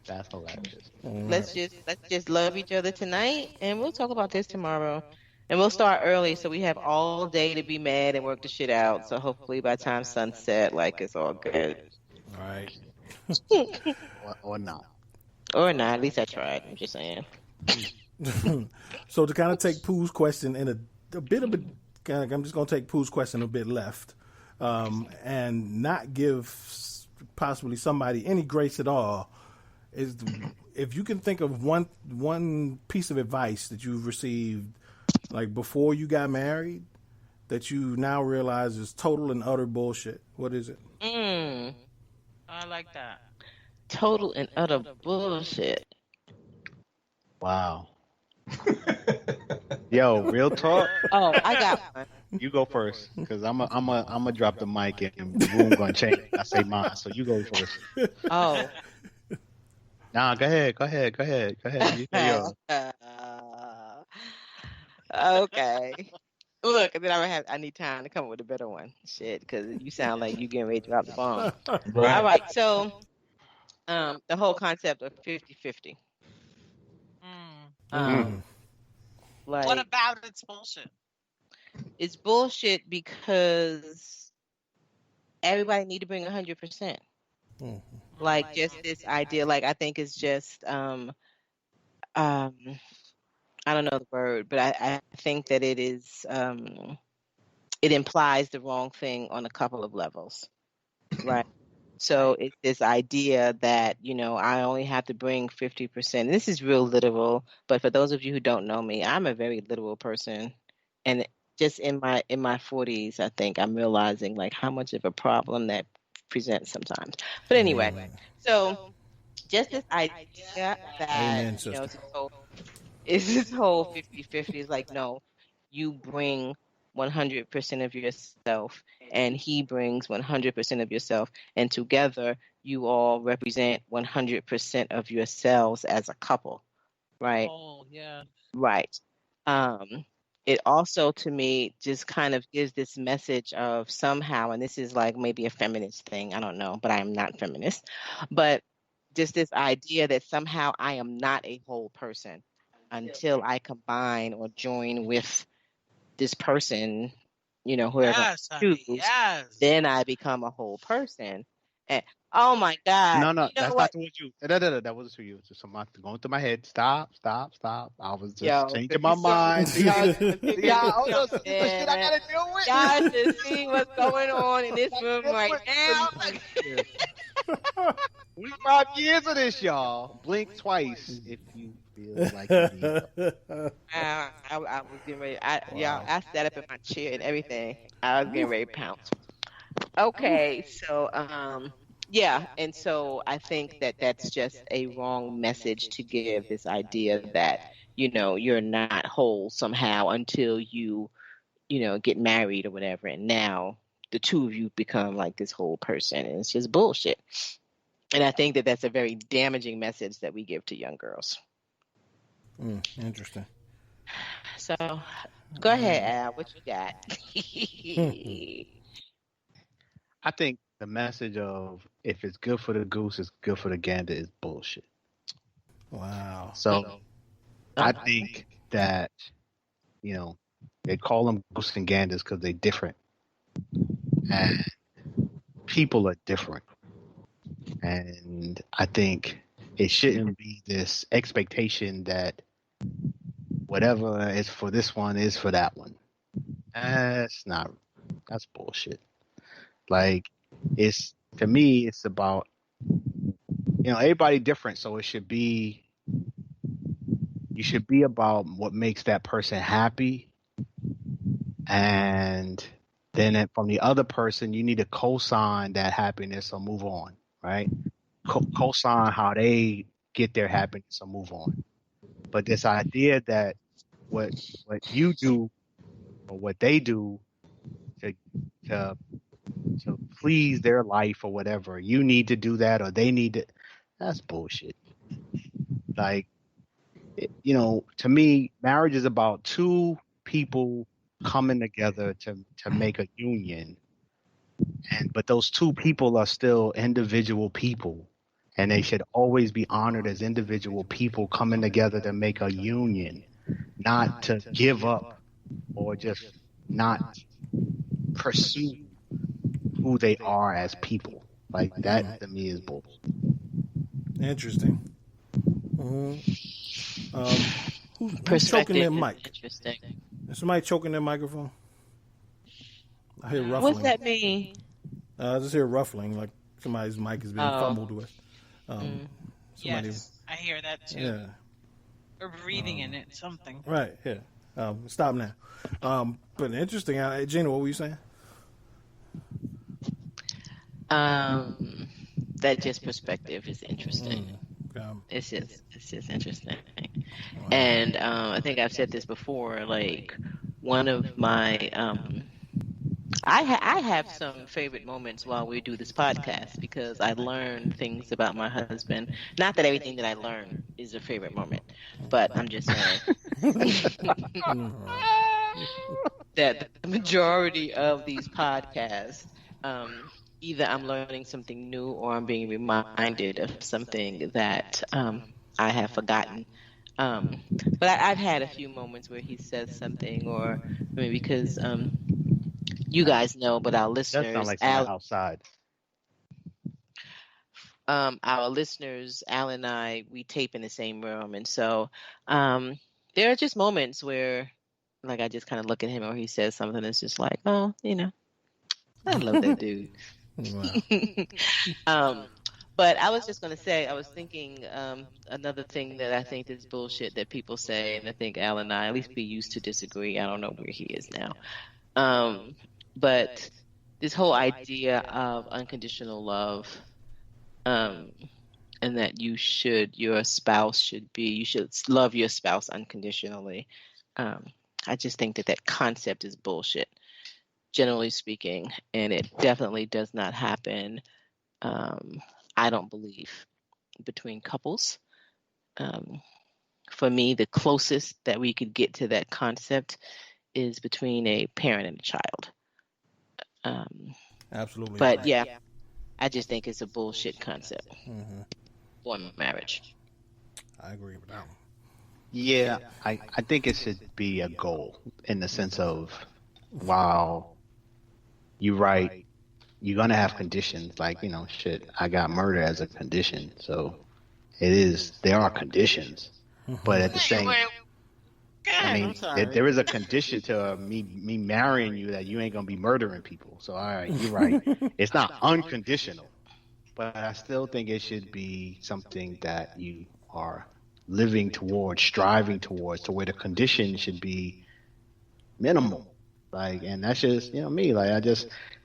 That's hilarious. Let's just love each other tonight, and we'll talk about this tomorrow. And we'll start early, so we have all day to be mad and work the shit out. So hopefully by the time sunset, it's all good. All right. Or not. Or not. At least I tried. I'm just saying. So to kind of take Pooh's question in a bit of I'm just going to take Pooh's question a bit left, and not give possibly somebody any grace at all. Is if you can think of one piece of advice that you've received, before you got married, that you now realize is total and utter bullshit. What is it? I like that. Total and utter bullshit. Wow. Yo, real talk. Oh, I got one. You go first, because I'm a drop the mic and the room gonna change. I say mine, so you go first. Oh. Nah, go ahead. You say yours. Okay. Look, and then I need time to come up with a better one. Shit, because you sound like you getting ready to drop the bomb. Right. All right, so the whole concept of 50-50. What about it's bullshit? It's bullshit because everybody need to bring 100%. Just this idea, I think it's just I don't know the word, but I think that it is it implies the wrong thing on a couple of levels, right? So it's this idea that, I only have to bring 50%. And this is real literal, but for those of you who don't know me, I'm a very literal person. And just in my 40s, I think I'm realizing how much of a problem that presents sometimes. But anyway, so just this idea that, it's this whole 50-50 is no, you bring 100% of yourself and he brings 100% of yourself, and together you all represent 100% of yourselves as a couple, right? Oh, yeah. Right. it also to me just kind of gives this message of somehow, and this is like maybe a feminist thing, I don't know, but I am not feminist, but just this idea that somehow I am not a whole person until I combine or join with this person, whoever Yes, I honey. choose, Yes. then I become a whole person. And oh my God. No, You know that's what? not towards you. No, that wasn't to you. It's just something going through my head. Stop. I was just Yo, changing my mind. See how? See how? Oh, no, this is the shit I gotta deal with. Y'all should see what's going on in this room right now. 25 years of this, y'all. Blink twice if you feel like you need to. I was getting ready. Y'all, I sat up in my chair and everything. I was getting ready to pounce. Okay, so yeah, and so I think that that's just a wrong message to give, this idea that you're not whole somehow until you get married or whatever, and now the two of you become like this whole person, and it's just bullshit. And I think that that's a very damaging message that we give to young girls. Interesting. So go ahead, Al, what you got? I think the message of if it's good for the goose, it's good for the gander is bullshit. Wow. So I think that, they call them goose and ganders because they're different. And people are different. And I think it shouldn't be this expectation that whatever is for this one is for that one. That's bullshit. Like, to me, it's about, everybody different. So you should be about what makes that person happy. And then from the other person, you need to co-sign that happiness or move on, right? Co-sign how they get their happiness or move on. But this idea that what you do or what they do to please their life or whatever, you need to do that or they need to, that's bullshit. Like, to me, marriage is about two people coming together to make a union. But those two people are still individual people, and they should always be honored as individual people coming together to make a union, not to give up or just not pursue who they are as people. Like, that to me is bullshit. Interesting. Who's choking their mic? Interesting. Is somebody choking their microphone? I hear ruffling. What's that mean? I just hear ruffling, like somebody's mic is being fumbled with. Yes, I hear that too. Yeah. Or breathing in it, something. Right, yeah. Stop now. But interesting. Gina, what were you saying? That just perspective is interesting. It's just interesting. Wow. And I think I've said this before, like one of my I have some favorite moments while we do this podcast because I learn things about my husband. Not that everything that I learn is a favorite moment, but I'm just saying that the majority of these podcasts, either I'm learning something new or I'm being reminded of something that I have forgotten. But I've had a few moments where he says something, or maybe because you guys know, but our listeners, That sounds like someone outside. Our listeners, Al and I, we tape in the same room, and so there are just moments where, like, I just kind of look at him, or he says something that's just like, oh, I love that dude. But I was just going to say, I was thinking another thing that I think is bullshit that people say, and I think Al and I, at least we used to disagree. I don't know where he is now. But this whole idea of unconditional love, and that you should love your spouse unconditionally. I just think that concept is bullshit, generally speaking, and it definitely does not happen, I don't believe, between couples. For me, the closest that we could get to that concept is between a parent and a child. Absolutely. But right. yeah, I just think it's a bullshit concept for marriage. I agree with that one. Yeah, I think it should be a goal in the sense of, while you're right, you're gonna have conditions like, shit, I got murder as a condition, so there are conditions, but at the same, I mean, there is a condition to me marrying you, that you ain't gonna be murdering people. So all right, you're right. It's not unconditional, but I still think it should be something that you are living towards, striving towards, to where the condition should be minimal. Like, and that's just, me. Like,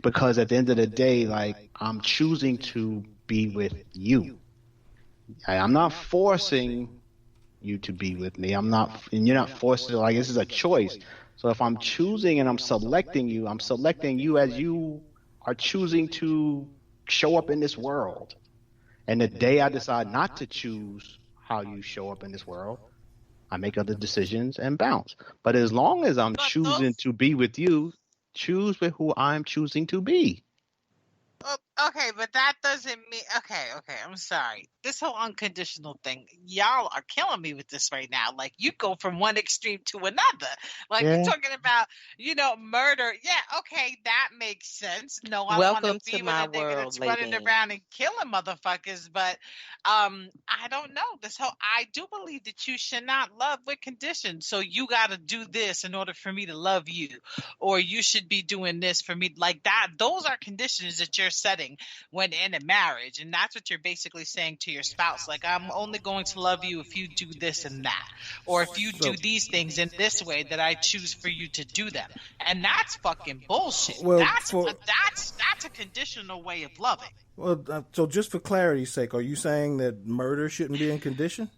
because at the end of the day, like, I'm choosing to be with you. I'm not forcing you to be with me. And you're not forced to, like, this is a choice. So if I'm choosing and I'm selecting you as you are choosing to show up in this world. And the day I decide not to choose how you show up in this world, I make other decisions and bounce. But as long as I'm choosing to be with you, choose with who I'm choosing to be. Okay, but that doesn't mean okay, I'm sorry. This whole unconditional thing, y'all are killing me with this right now. Like, you go from one extreme to another. Like, you're talking about, murder. Yeah, okay, that makes sense. No, I want to be with a nigga that's running around and killing motherfuckers, but I don't know. I do believe that you should not love with conditions. So you got to do this in order for me to love you, or you should be doing this for me, like that. Those are conditions that you're setting when in a marriage, and that's what you're basically saying to your spouse. Like, I'm only going to love you if you do this and that, or if you do these things in this way that I choose for you to do them. And that's fucking bullshit. Well, that's a conditional way of loving. Well, so just for clarity's sake, are you saying that murder shouldn't be in condition?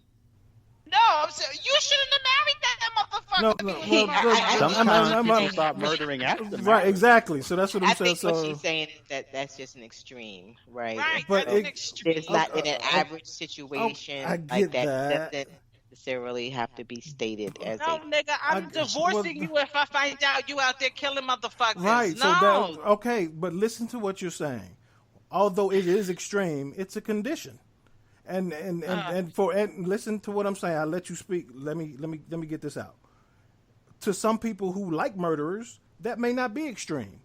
No, I'm saying you shouldn't have married that motherfucker. Sometimes people stop murdering after marriage. Right, exactly. So that's what I'm saying. I think what she's saying is that's just an extreme, right? But it's not in an average situation. I get that. Doesn't necessarily have to be stated as nigga, I'm divorcing you if I find out you out there killing motherfuckers. Right. No. So okay, but listen to what you're saying. Although it is extreme, it's a condition. And listen to what I'm saying. I'll let you speak. Let me get this out. To some people who like murderers, that may not be extreme.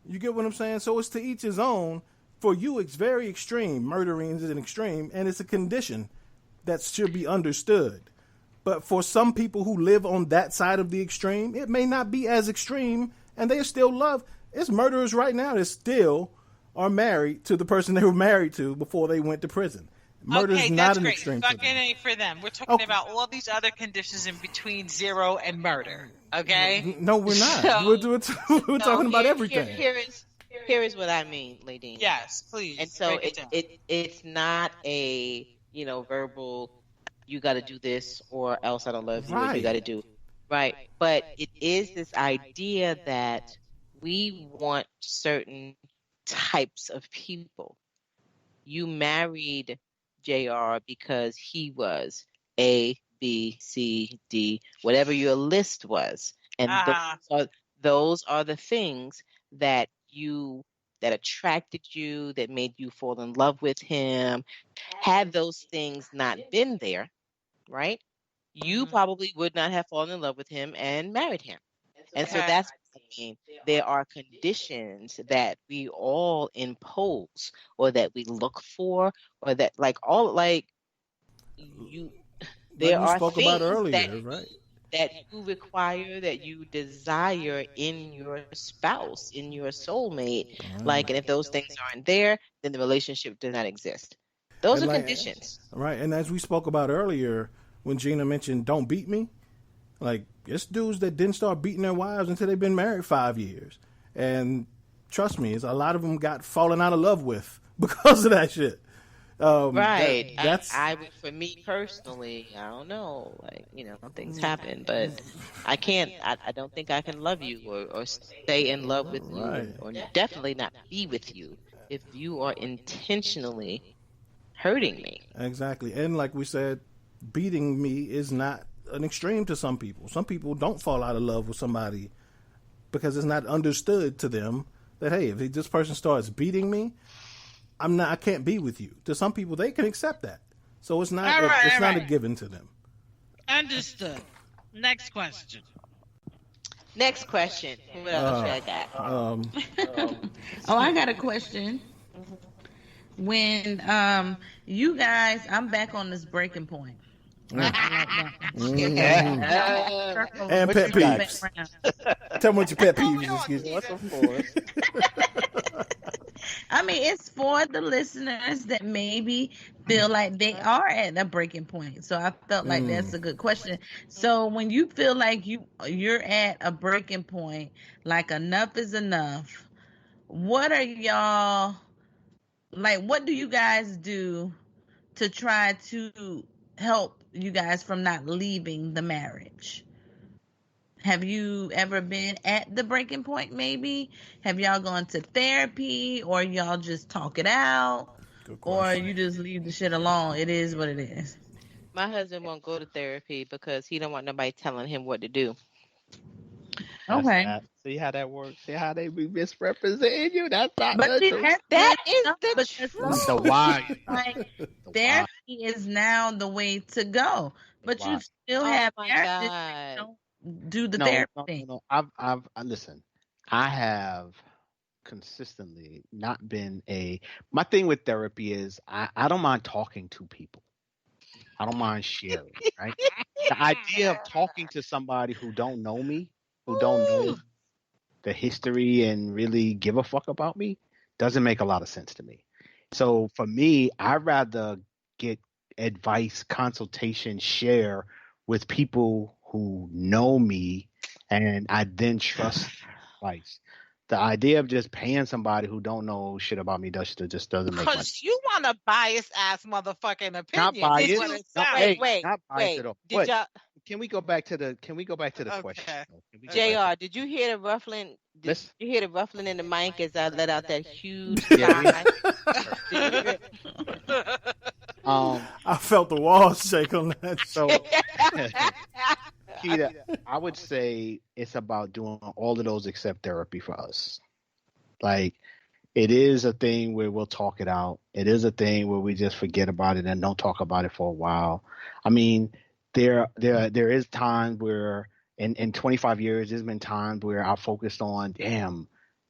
You get what I'm saying? So it's to each his own. For you, it's very extreme. Murdering is an extreme, and it's a condition that should be understood. But for some people who live on that side of the extreme, it may not be as extreme, and they still love. It's murderers right now that still are married to the person they were married to before they went to prison. Murder's not an extreme. Fucking ain't for them. We're talking about all these other conditions in between zero and murder. Okay? No, we're not. We're talking about everything. Here is what I mean, Ladine. Yes, please. And so it's not a verbal. You got to do this, or else I don't love you. Right. Or you got to do right. But it is this idea that we want certain types of people. You married JR because he was A, B, C, D, whatever your list was, and those are the things that attracted you, that made you fall in love with him. Had those things not been there, right, you probably would not have fallen in love with him and married him. And so that's what I mean. There are conditions that we all impose, or that we look for, or that there are spoke things about earlier, right? that you require, that you desire in your spouse, in your soulmate. And if those things aren't there, then the relationship does not exist. Those are conditions. Right. And as we spoke about earlier, when Gina mentioned don't beat me, like, it's dudes that didn't start beating their wives until they've been married 5 years. And trust me, a lot of them got fallen out of love with because of that shit. Right. For me personally, I don't know. Things happen, but I can't. I don't think I can love you or stay in love with you, or definitely not be with you if you are intentionally hurting me. Exactly. And like we said, beating me is not an extreme to some people. Some people don't fall out of love with somebody because it's not understood to them that, hey, if this person starts beating me, I can't be with you. To some people, they can accept that. So it's not a given to them. Understood. Next question. Next question. What else I got? I got a question. When you guys, I'm back on this breaking point. And pet peeves. Tell me what your pet peeves is. What's of course? I mean, it's for the listeners that maybe feel like they are at a breaking point. So I felt like that's a good question. So when you feel like you're at a breaking point, like enough is enough, what are y'all like? What do you guys do to try to help you guys from not leaving the marriage? Have you ever been at the breaking point, maybe? Have y'all gone to therapy, or y'all just talk it out, or you just leave the shit alone? It is what it is. My husband won't go to therapy because he don't want nobody telling him what to do. Okay. See how that works? See how they be misrepresenting you? That's not But the truth. That is the truth. The why. Like, therapy is now the way to go. But you still have marriages that don't do the therapy. No. Listen. I have consistently not been my thing with therapy is I don't mind talking to people. I don't mind sharing, right? The idea of talking to somebody who don't know me, who don't know the history and really give a fuck about me, doesn't make a lot of sense to me. So for me, I'd rather get advice, consultation, share with people who know me, and I then trust advice. The idea of just paying somebody who don't know shit about me just doesn't make sense. Because you want a biased ass motherfucking opinion. Not biased. Not biased at all. Did y'all? Can we go back to the question? JR, did you hear the ruffling? Did you hear the ruffling in the mic as I let out that huge sigh? I felt the walls shake on that. So, Chiquita, I would say it's about doing all of those except therapy for us. Like, it is a thing where we'll talk it out. It is a thing where we just forget about it and don't talk about it for a while. I mean, there is times where in 25 years, there's been times where I focused on,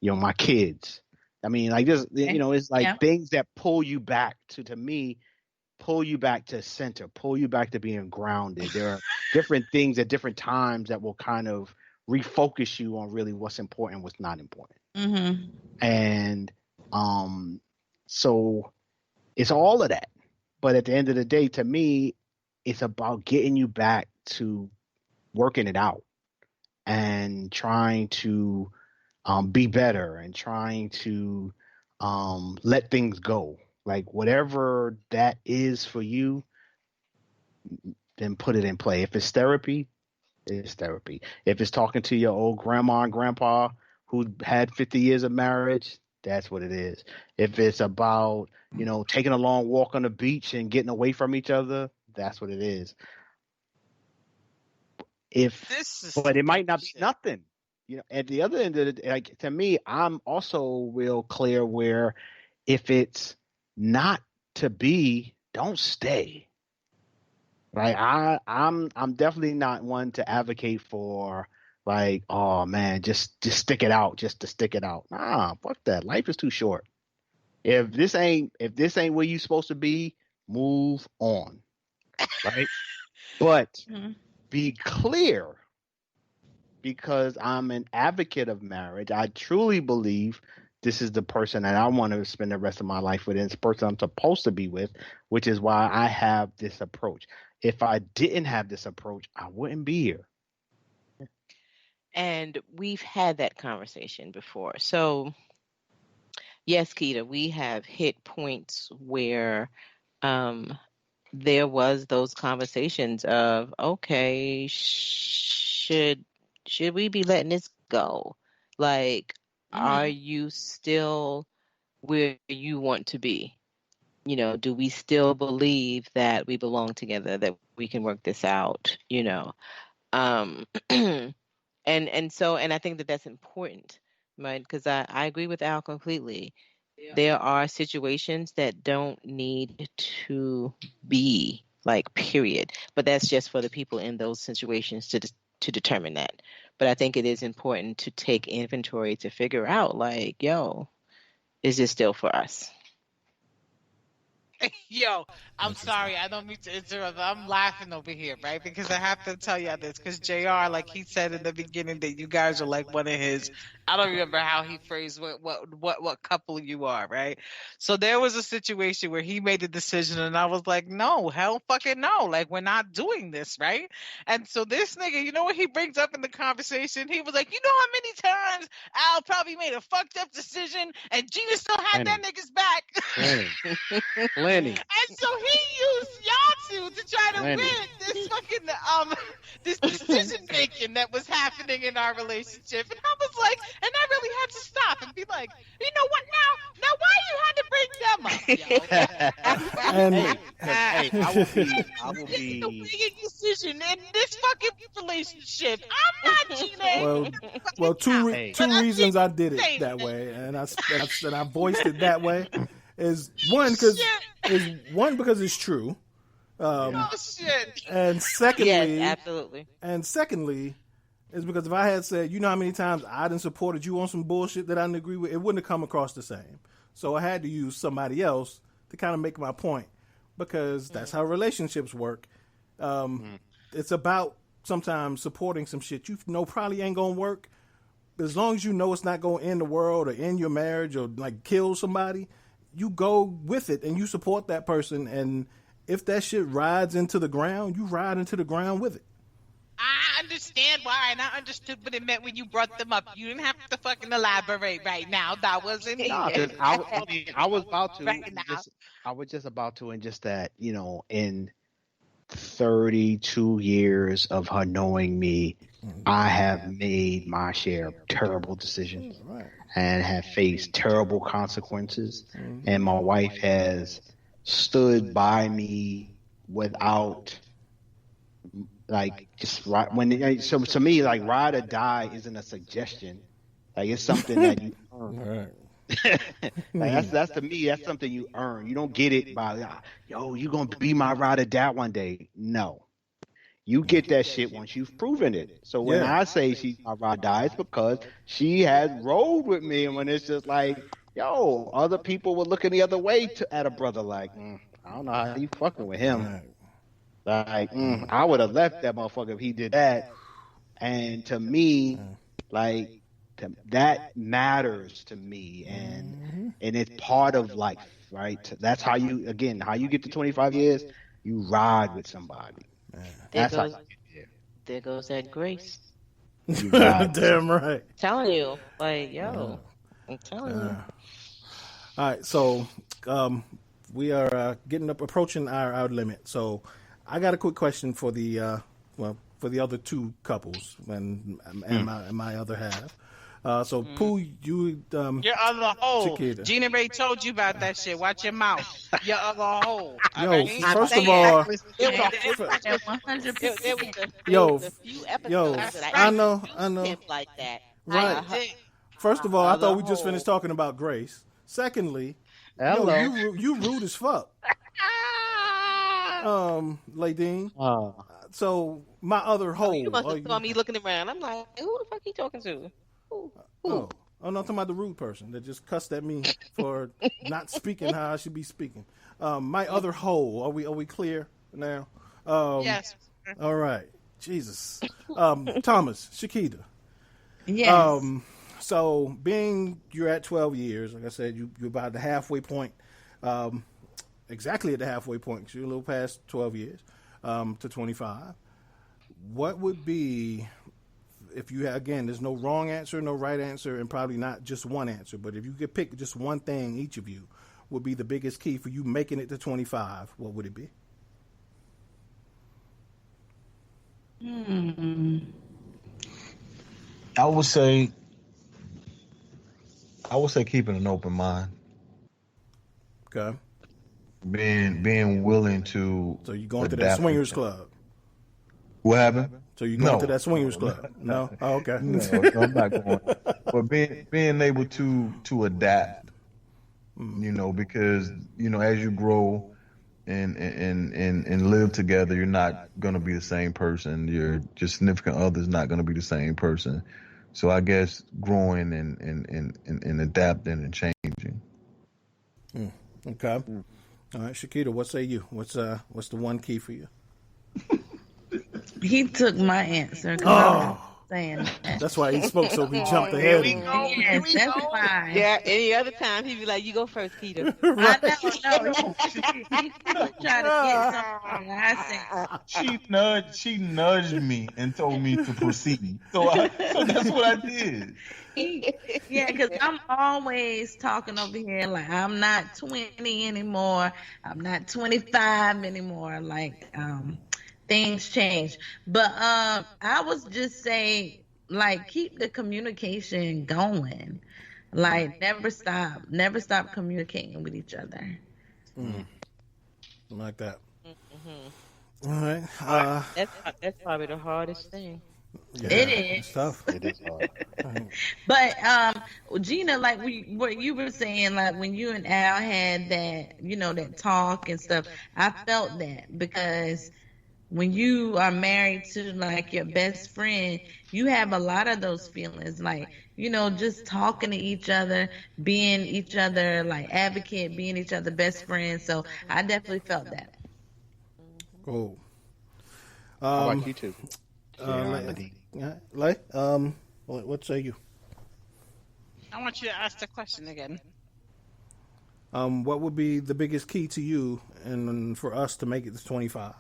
my kids. I mean, like this, it's like things that pull you back to me, pull you back to center, pull you back to being grounded. There are different things at different times that will kind of refocus you on really what's important, what's not important. Mm-hmm. And so it's all of that. But at the end of the day, to me, it's about getting you back to working it out and trying to be better and trying to let things go. Like whatever that is for you, then put it in play. If it's therapy, it's therapy. If it's talking to your old grandma and grandpa who had 50 years of marriage, that's what it is. If it's about, taking a long walk on the beach and getting away from each other, that's what it is. But it might not be nothing. At the other end of the day, like, to me, I'm also real clear where if it's not to be, don't stay. Right? I'm definitely not one to advocate for like, oh man, just stick it out, just to stick it out. Nah, fuck that. Life is too short. If this ain't where you supposed to be, move on. Right? But be clear, because I'm an advocate of marriage. I truly believe this is the person that I want to spend the rest of my life with, and it's the person I'm supposed to be with, which is why I have this approach. If I didn't have this approach, I wouldn't be here. And we've had that conversation before. So, yes, Keita, we have hit points where there was those conversations of, okay, should we be letting this go? Like, are you still where you want to be? do we still believe that we belong together, that we can work this out, and I think that that's important, right? Because I agree with Al completely. There are situations that don't need to be like period, but that's just for the people in those situations to determine that. But I think it is important to take inventory to figure out, like, yo, is this still for us? Yo, I'm sorry. I don't mean to interrupt. I'm laughing over here, right? Because I have to tell y'all this. Because JR, like he said in the beginning, that you guys are like one of his. I don't remember how he phrased what couple you are, right? So there was a situation where he made a decision, and I was like, no, hell, fucking no. Like we're not doing this, right? And so this nigga, you know what he brings up in the conversation? He was like, you know how many times Al probably made a fucked up decision, and Gina still had that nigga's back. Plenty. And so he used y'all two to try to win this fucking this decision making that was happening in our relationship. And I was like, and I really had to stop and be like, you know what now why you had to bring them up, yo? I will be the winning decision in this fucking relationship. I'm not Gina. Well, two reasons I did it that way, and I voiced it that way. Is one because it's true, and secondly, yes, absolutely. And secondly, is because if I had said, you know how many times I done supported you on some bullshit that I didn't agree with, it wouldn't have come across the same. So I had to use somebody else to kind of make my point, because that's how relationships work. It's about sometimes supporting some shit you know probably ain't gonna work, as long as you know it's not gonna end the world or end your marriage or like kill somebody. You go with it and you support that person, and if that shit rides into the ground, you ride into the ground with it. I understand why, and I understood what it meant when you brought them up. You didn't have to fucking elaborate right now. That wasn't me. I was about to. Right now. I was just about to, and just that, in 32 years of her knowing me, I have made my share of terrible decisions. And have faced terrible consequences, and my wife has stood by me without, like, just right when. So to me, like, ride or die isn't a suggestion. Like, it's something that you earn. Like, that's to me, that's something you earn. You don't get it by, yo, you gonna be my ride or die one day. No. You get that shit once you've proven it. So when I say she's my ride or die, it's because she has rolled with me. And when it's just like, yo, other people were looking the other way at a brother like, I don't know how you fucking with him. Like, I would have left that motherfucker if he did that. And to me, like, that matters to me. And it's part of life, right? That's how you get to 25 years, you ride with somebody. There goes that grace. Damn right. I'm telling you, like, yo, I'm telling you. All right, so we are approaching our limit. So I got a quick question for the for the other two couples and my other half. So Pooh, you your other hole. Chiquita. Gina Ray told you about that shit. Watch your mouth. Your other hole. Yo, first of all, I know. Like that. Right. First of all, I thought we just finished talking about Grace. Secondly, you rude as fuck. Ladine. So my other hole. You must have saw me looking around. I'm like, who the fuck he talking to? Who? Oh, no, I'm talking about the rude person that just cussed at me for not speaking how I should be speaking. My other hole. Are we clear now? Yes. All right. Jesus. Thomas, Chiquita. Yes. So being you're at 12 years, like I said, you're about the halfway point. Exactly at the halfway point, 'cause you're a little past 12 years to 25. What would be, if you again, there's no wrong answer, no right answer, and probably not just one answer, but if you could pick just one thing, each of you would be the biggest key for you making it to 25, what would it be? I would say keeping an open mind. Okay. being willing to. So you going to that swingers club? What happened? So you going to that swingers club? No. Oh, okay. No, I'm not going. But being able to adapt, because as you grow and live together, you're not gonna be the same person. Your significant other's not gonna be the same person. So I guess growing and adapting and changing. Okay. All right, Chiquita, what say you? What's the one key for you? He took my answer. I was saying that. That's why he spoke, so he jumped ahead. Yes, that's fine. Yeah, any other time he'd be like, "You go first, Keita." I know. He try to get something. She nudged me and told me to proceed. So that's what I did. Yeah, because I'm always talking over here like I'm not 20 anymore. I'm not 25 anymore. Like, things change. But I was just saying, like, keep the communication going. Like, never stop communicating with each other. Like that. Mm-hmm. All right. That's probably the hardest thing. Yeah, it is. It's tough. It is hard. But Gina, like what you were saying, like when you and Al had that, that talk and stuff, I felt that because when you are married to like your best friend, you have a lot of those feelings, like, just talking to each other, being each other like advocate, being each other best friends. So I definitely felt that. Cool. How about you two? What say you? I want you to ask the question again. What would be the biggest key to you and for us to make it to 25?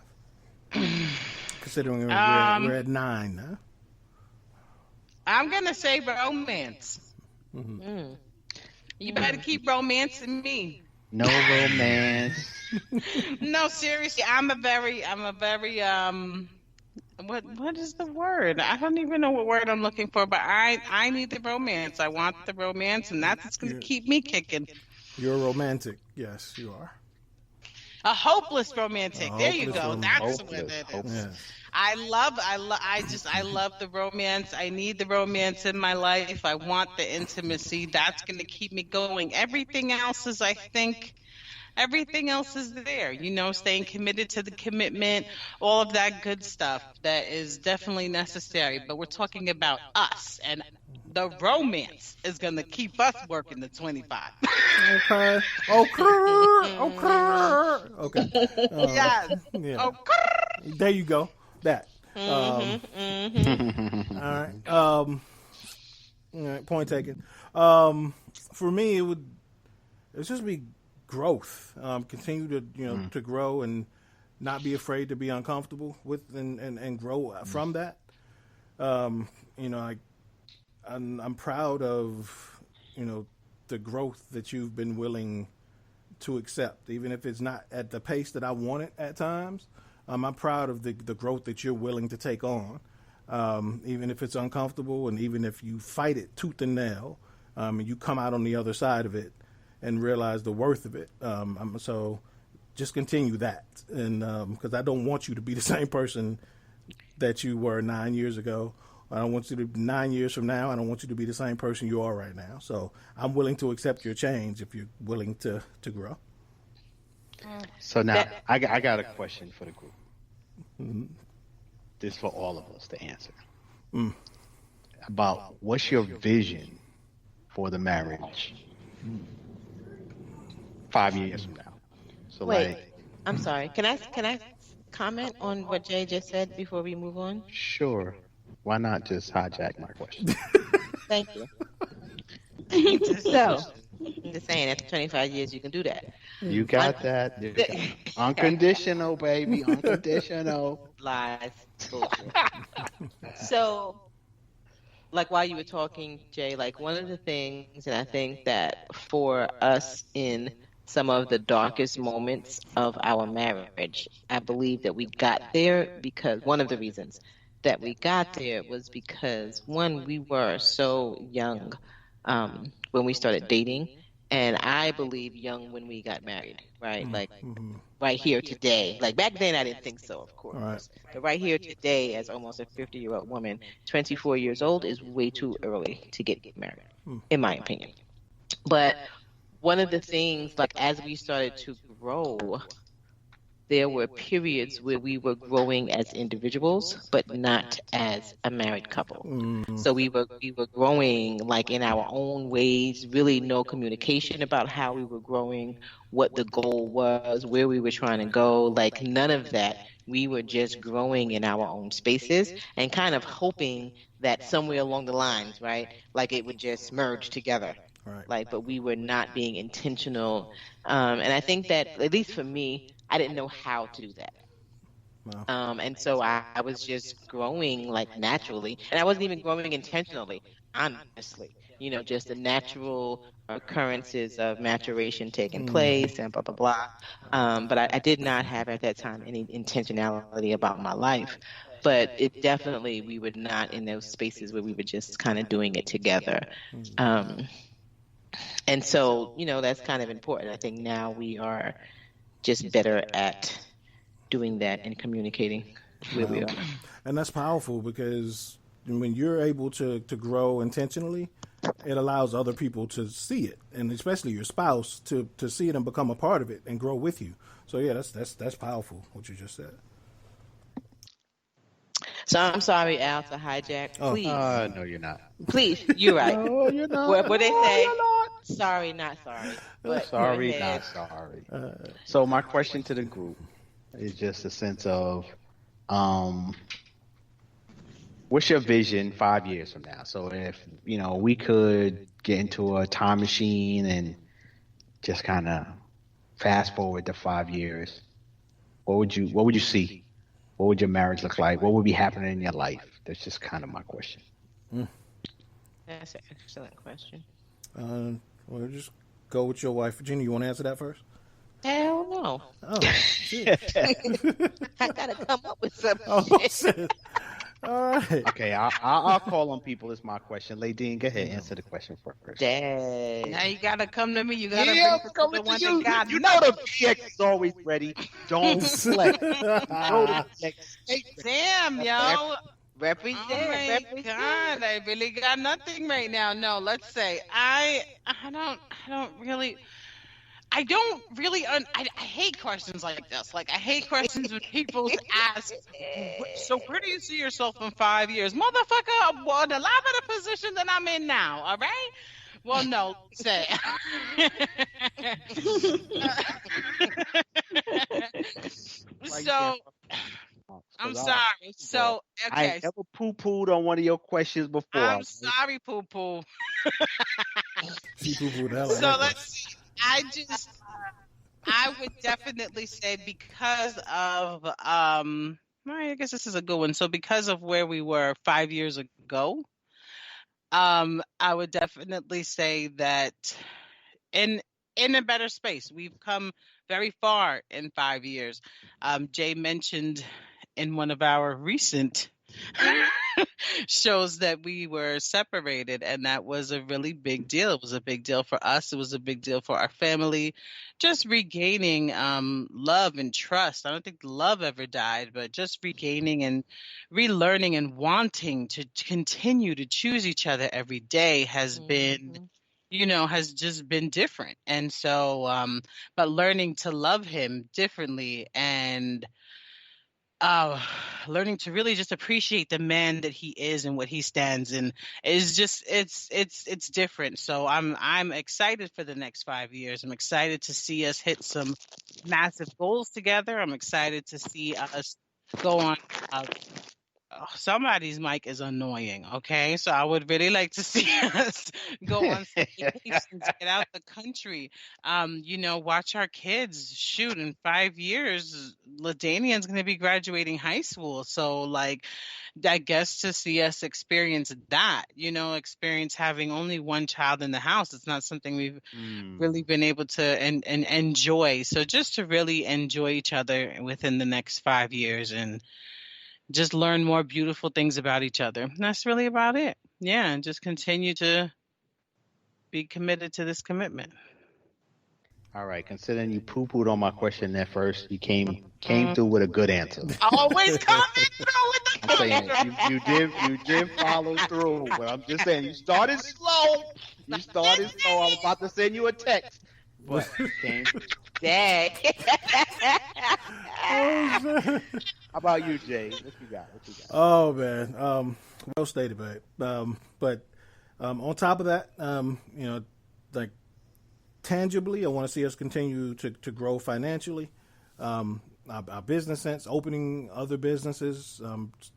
Considering we're at 9, huh? I'm gonna say romance. Mm-hmm. You better keep romancing me. No romance. No, seriously, I'm a very what is the word? I don't even know what word I'm looking for, but I need the romance. I want the romance, and that's what's gonna keep me kicking. You're romantic. Yes, you are. A hopeless romantic. There you go. That's what it is. Yeah. I love the romance. I need the romance in my life. I want the intimacy. That's going to keep me going. Everything else is there. Staying committed to the commitment, all of that good stuff that is definitely necessary. But we're talking about us, and the romance is going to keep us working to 25. Okay. Yes. Yeah. There you go. That. All right. All right. Point taken. For me, it's just be growth. Continue to to grow and not be afraid to be uncomfortable with and grow from that. I'm proud of the growth that you've been willing to accept, even if it's not at the pace that I want it at times. I'm proud of the growth that you're willing to take on, even if it's uncomfortable and even if you fight it tooth and nail, and you come out on the other side of it and realize the worth of it. So just continue that, and because I don't want you to be the same person that you were 9 years ago. I don't want you to 9 years from now. I don't want you to be the same person you are right now. So I'm willing to accept your change if you're willing to grow. So now I got a question for the group. Mm-hmm. This is for all of us to answer. About what's your vision for the marriage 5 years from now? So wait, I'm sorry. Can I comment on what Jay just said before we move on? Sure. Why not just hijack my question? Thank you. So, I'm just saying, after 25 years, you can do that. You got that. Unconditional, baby. Unconditional. Lies. So, like while you were talking, Jay, like one of the things, and I think that for us in some of the darkest moments of our marriage, I believe that we got there because one of the reasons that we got there was because, one, we were so young when we started dating, And I believe young when we got married, right? Like Mm-hmm. right here today. Like back then, I didn't think so, of course. Right. But right here today, as almost a 50-year-old woman, 24 years old is way too early to get married, in my opinion. But one of the things, like as we started to grow, there were periods where we were growing as individuals, but not as a married couple. So we were growing like in our own ways, really no communication about how we were growing, what the goal was, where we were trying to go, like none of that. We were just growing in our own spaces and kind of hoping that somewhere along the lines, right, like it would just merge together. Right. Like, but we were not being intentional. And I think that, at least for me, I didn't know how to do that. Wow. And so I was just growing like naturally, and I wasn't even growing intentionally, honestly. You know, just the natural occurrences of maturation taking place and blah, blah, blah. But I did not have at that time any intentionality about my life. But it definitely, we were not in those spaces where we were just kind of doing it together. And so, you know, that's kind of important. I think now we are just better at doing that and communicating where we are. And that's powerful because when you're able to grow intentionally, it allows other people to see it, and especially your spouse to see it and become a part of it and grow with you. So yeah, that's powerful what you just said. So I'm sorry, Al, to hijack. Please. No, you're not. Please, you're right. No, you're not. What they say? Sorry, not sorry. But sorry, not sorry. So my question to the group is just a sense of, what's your vision 5 years from now? So if, you know, we could get into a time machine and just kind of fast forward to 5 years, what would you see? What would your marriage look like? What would be happening in your life? That's just kind of my question. That's an excellent question. Well, just go with your wife. Gina, you want to answer that first? Hell no. Oh, shit. I gotta come up with something. Oh, shit. All right. Okay, I'll call on people. Is my question. Ladine, go ahead, answer the question first. Dang. Now you gotta come to me. You gotta come the to one you. that got You know the PX is always ready. Don't flex. Damn, yo. Represent. Oh my God, I really got nothing right now. No, let's say I don't really. I hate questions like this. Like, I hate questions when people ask, so where do you see yourself in 5 years? Motherfucker, well, in a lot better position than I'm in now, all right? Well, no, say. So, I'm sorry. So, okay. I never poo-pooed on one of your questions before. I'm sorry, poo-poo. She poo-pooed the hell out of So, that let's see. I would definitely say because of I guess this is a good one. So because of where we were 5 years ago, I would definitely say that in a better space. We've come very far in 5 years. Jay mentioned in one of our recent shows that we were separated, and that was a really big deal. It was a big deal for us. It was a big deal for our family. Just regaining love and trust. I don't think love ever died, but just regaining and relearning and wanting to continue to choose each other every day has been, has just been different. And so, but learning to love him differently and learning to really just appreciate the man that he is and what he stands in is just it's different. So I'm excited for the next 5 years. I'm excited to see us hit some massive goals together. I'm excited to see us go on. Somebody's mic is annoying. Okay, so I would really like to see us go on some vacations, get out the country. Watch our kids. Shoot, in 5 years, Ladanian's going to be graduating high school. So, like, I guess to see us experience that, experience having only one child in the house. It's not something we've really been able to and enjoy. So, just to really enjoy each other within the next 5 years and just learn more beautiful things about each other. And that's really about it. Yeah, and just continue to be committed to this commitment. All right, considering you poo-pooed on my question at first, you came through with a good answer. Always coming through with the I'm saying you did follow through, but I'm just saying you started slow. You started slow. I was about to send you a text, but you came through. Dang. How about you, Jay? What you got? Oh man, well stated, babe. But on top of that, like tangibly, I want to see us continue to grow financially. Our business sense, opening other businesses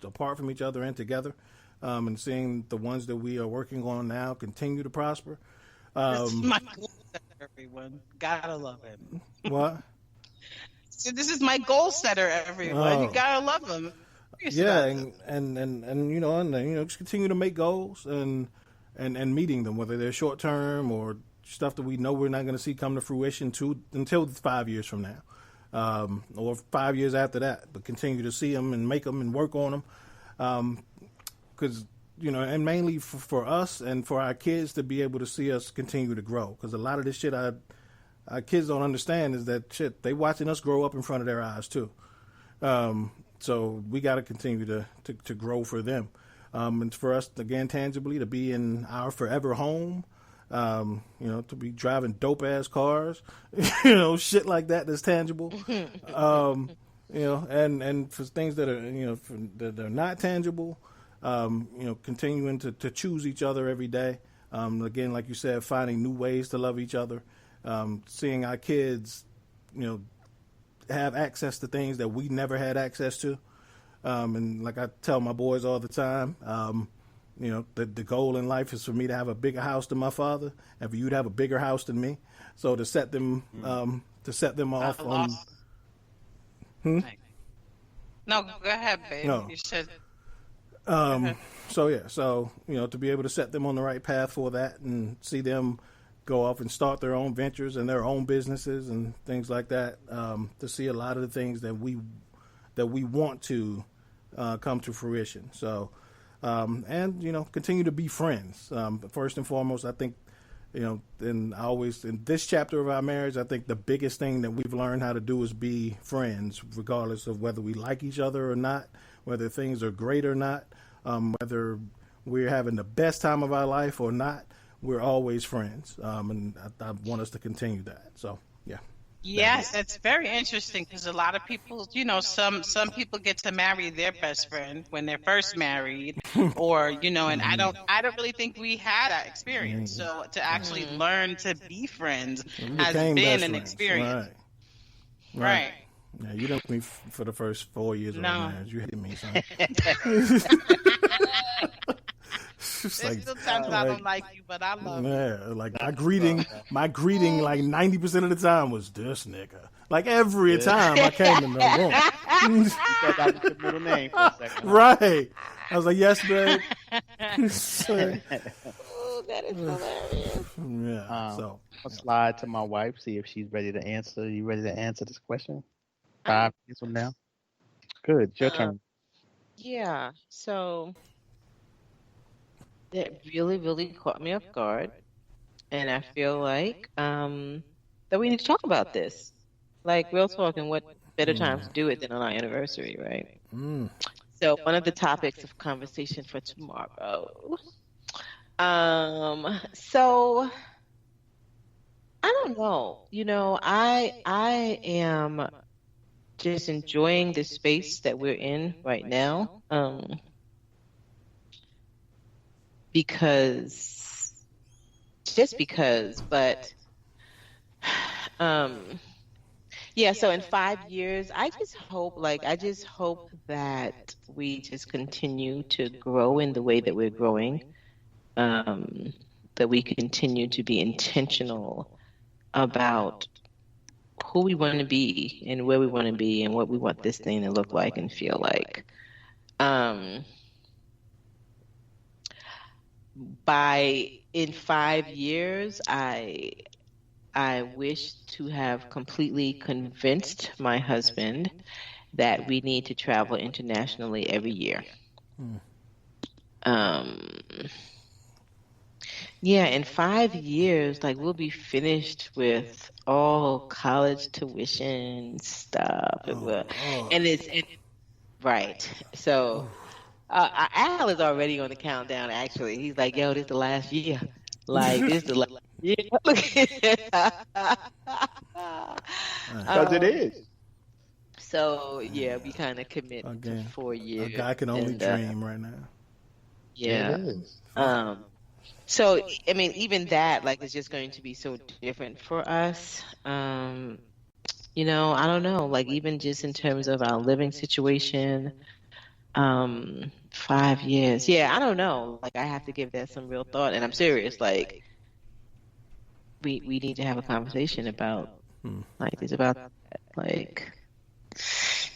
apart from each other and together, and seeing the ones that we are working on now continue to prosper. This is my goal setter, everyone. Gotta love him. What? So this is my goal setter, everyone. You gotta love him. Yeah, and just continue to make goals and meeting them, whether they're short term or stuff that we know we're not going to see come to fruition until 5 years from now, or 5 years after that. But continue to see them and make them and work on them, because and mainly for us and for our kids to be able to see us continue to grow. Because a lot of this shit our kids don't understand is that shit they watching us grow up in front of their eyes too. So we got to continue to grow for them, and for us again tangibly to be in our forever home. To be driving dope ass cars, shit like that's tangible. And for things that are, that are not tangible, continuing to choose each other every day. Again, like you said, finding new ways to love each other, seeing our kids, have access to things that we never had access to. And like I tell my boys all the time, the goal in life is for me to have a bigger house than my father, and for you to have a bigger house than me. So to set them off on. No, go ahead, babe. No. You said. So to be able to set them on the right path for that, and see them go off and start their own ventures and their own businesses and things like that. To see a lot of the things that we want to come to fruition. So. Continue to be friends. First and foremost, I think, in this chapter of our marriage, I think the biggest thing that we've learned how to do is be friends, regardless of whether we like each other or not, whether things are great or not, whether we're having the best time of our life or not. We're always friends, and I want us to continue that. So, yeah. Yes, that's very interesting because a lot of people, some people get to marry their best friend when they're first married, or and I don't really think we had that experience. So to actually learn to be friends has been an experience. Right. Yeah, you didn't me for the first 4 years of our marriage. You hit me, son. There's still times I don't like you, but I love you. Yeah, like my greeting, like 90% of the time was this nigga. Like every time I came in the room. You thought that was your middle name for a second. Right. I was like, yes, babe. Oh, that is hilarious. Yeah. So I'll slide to my wife, see if she's ready to answer. You ready to answer this question? 5 years from now? Good. It's your turn. Yeah. So that really, really caught me off guard. And I feel like that we need to talk about this. Like, real talk, and what better time to do it than on our anniversary, right? So one of the topics of conversation for tomorrow. So I don't know. I am just enjoying the space that we're in right now. But yeah, so in 5 years, I just hope that we just continue to grow in the way that we're growing, that we continue to be intentional about who we want to be and where we want to be and what we want this thing to look like and feel like. In 5 years, I wish to have completely convinced my husband that we need to travel internationally every year. Yeah, in 5 years, like we'll be finished with all college tuition stuff. And right. So Al is already on the countdown. Actually, he's like, "Yo, this is the last year. Like this is the last year." Because it is. So yeah, we kind of commit to 4 years. A guy can only dream right now. Yeah. It is. So I mean, even that like is just going to be so different for us. You know, I don't know. Like even just in terms of our living situation, 5 years. Yeah, I don't know. Like I have to give that some real thought, and I'm serious. Like we need to have a conversation about like it's about like.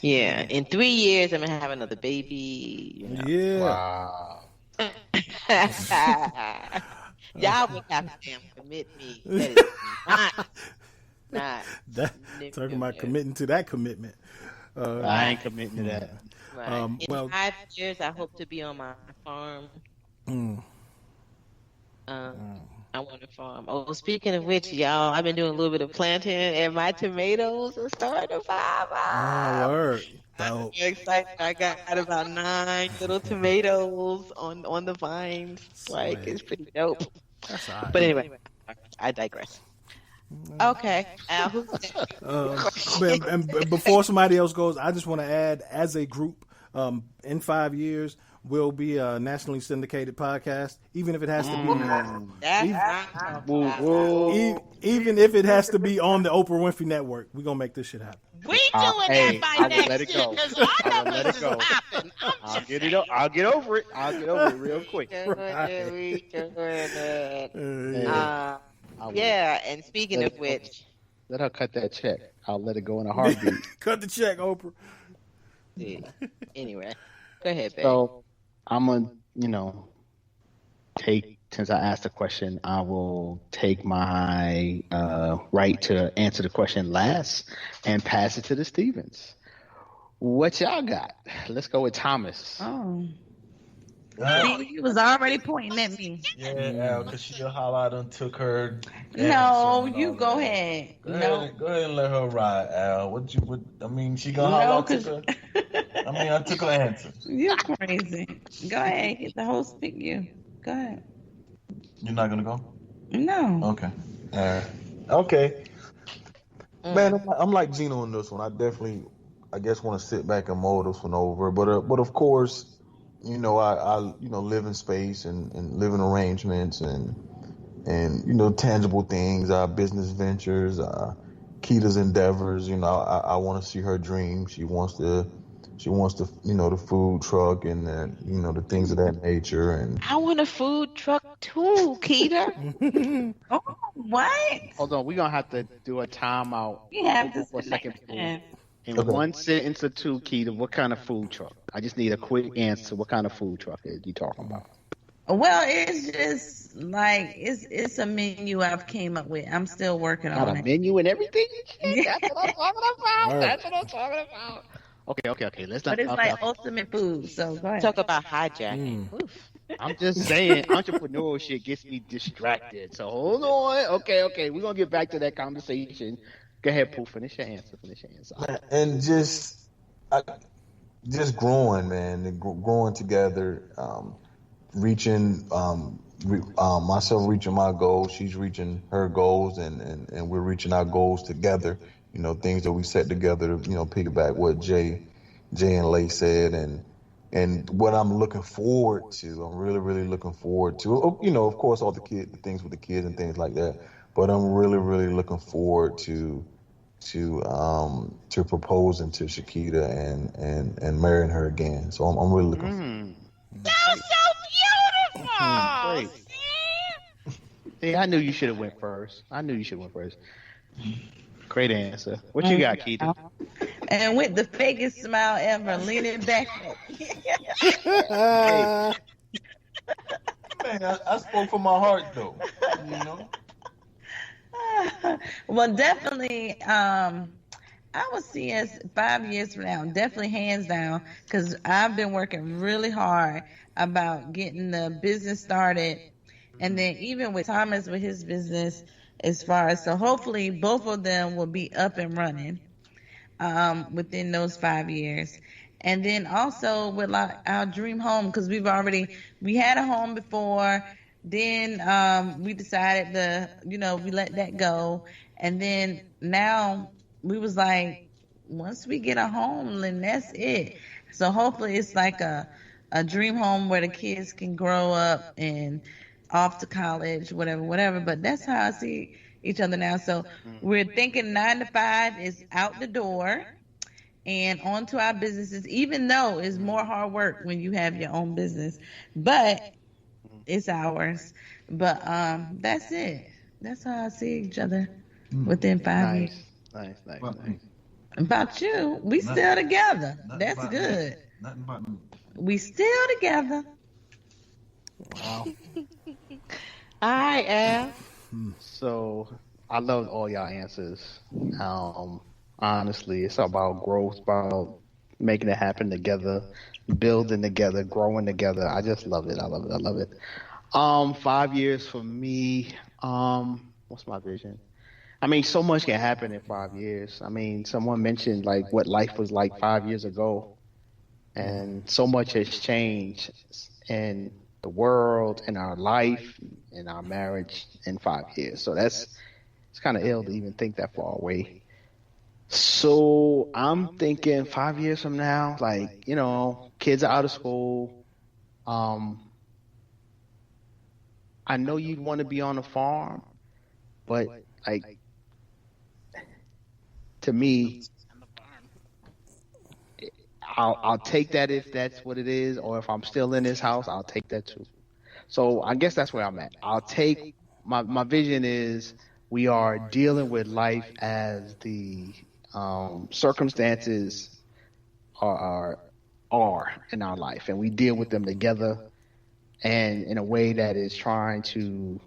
Yeah, in 3 years I'm gonna have another baby. You know? Yeah. Wow. Y'all would have to damn commit me. That is not talking about committing to that commitment. I ain't committing to that. Right. In 5 years, I hope to be on my farm. I want to farm. Oh, speaking of which, y'all, I've been doing a little bit of planting, and my tomatoes are starting to pop up. Oh, word. I'm excited. I got about 9 little tomatoes on the vines. Like, it's pretty dope. That's all right. But anyway, I digress. Okay, Al, who's next? and before somebody else goes, I just want to add, as a group, in 5 years, we'll be a nationally syndicated podcast, even if it has to be even if it has to be on the Oprah Winfrey Network. We're gonna make this shit happen. We doing that by next let it year go. because I our will let numbers it go. is popping. I'll get over it. I'll get over it real quick. Yeah, and speaking of which, let her cut that check. I'll let it go in a heartbeat. Cut the check, Oprah. Anyway, go ahead, babe. So I'm gonna, since I asked the question, I will take my right to answer the question last and pass it to the Stevens. What y'all got? Let's go with Thomas. Oh. See, he was already pointing at me. Yeah, because she holla and took her. No, you go ahead. Go ahead and let her ride, Al. I mean, she gonna holla. I took her answer. You're crazy. Go ahead. Get the host pick you. Go ahead. You're not gonna go? No. Okay. All right. Okay. Man, I'm like Gina on this one. I guess want to sit back and mull this one over. But of course, I live in space and live in arrangements and tangible things, business ventures, Keita's endeavors. I want to see her dream. She wants the the food truck and the things of that nature. And I want a food truck too, Keita. Oh, what? Hold on, we're gonna have to do a timeout. You have to for a second. In Okay. one sentence or two, Keita, what kind of food truck? I just need a quick answer. What kind of food truck are you talking about? Well, it's just like it's a menu I've came up with. I'm still working Got on a it. menu and everything? Yeah. That's what I'm talking about. That's what I'm talking about. Okay. Let's not. But it's like ultimate food. So go ahead. Talk about hijacking. I'm just saying, entrepreneurial shit gets me distracted. So hold on. Okay. We're gonna get back to that conversation. Go ahead, Pooh. Finish your answer. And just growing, man, growing together, reaching, myself reaching my goals, she's reaching her goals, and we're reaching our goals together. Things that we set together to, piggyback what Jay and Lay said, and what I'm looking forward to. I'm really, really looking forward to. Of course, all the things with the kids and things like that. But I'm really, really looking forward to proposing to Chiquita and marrying her again. So I'm really looking forward. That's so beautiful. Hey, I knew you should have went first. Great answer. What you got, Keita? And with the fakest smile ever, leaning back. Man, I spoke from my heart though. Well, definitely, I would see us 5 years from now, definitely hands down, because I've been working really hard about getting the business started And then even with Thomas with his business, as far as so hopefully both of them will be up and running within those 5 years. And then also with like our dream home, because we had a home before, then we decided we let that go. And then now we was like, once we get a home, then that's it. So hopefully it's like a dream home where the kids can grow up and off to college, whatever. But that's how I see each other now. So we're thinking 9 to 5 is out the door and on to our businesses, even though it's more hard work when you have your own business, but it's ours. But that's it. That's how I see each other within 5 years. Nice. About you, we still together. That's good. Nothing about me. We still together. Wow. All right, Al. So I loved all y'all answers. Honestly, it's about growth, about making it happen together, building together, growing together. I just love it. I love it. 5 years for me. What's my vision? I mean, so much can happen in 5 years. I mean, someone mentioned like what life was like 5 years ago, and so much has changed in the world, in our life, in our marriage in 5 years. So it's kind of ill to even think that far away. So I'm thinking 5 years from now, like, kids are out of school. I know you'd want to be on a farm, but like, to me, I'll take that if that's what it is, or if I'm still in this house, I'll take that too. So I guess that's where I'm at. I'll take my vision is we are dealing with life as the circumstances are in our life, and we deal with them together and in a way that is trying to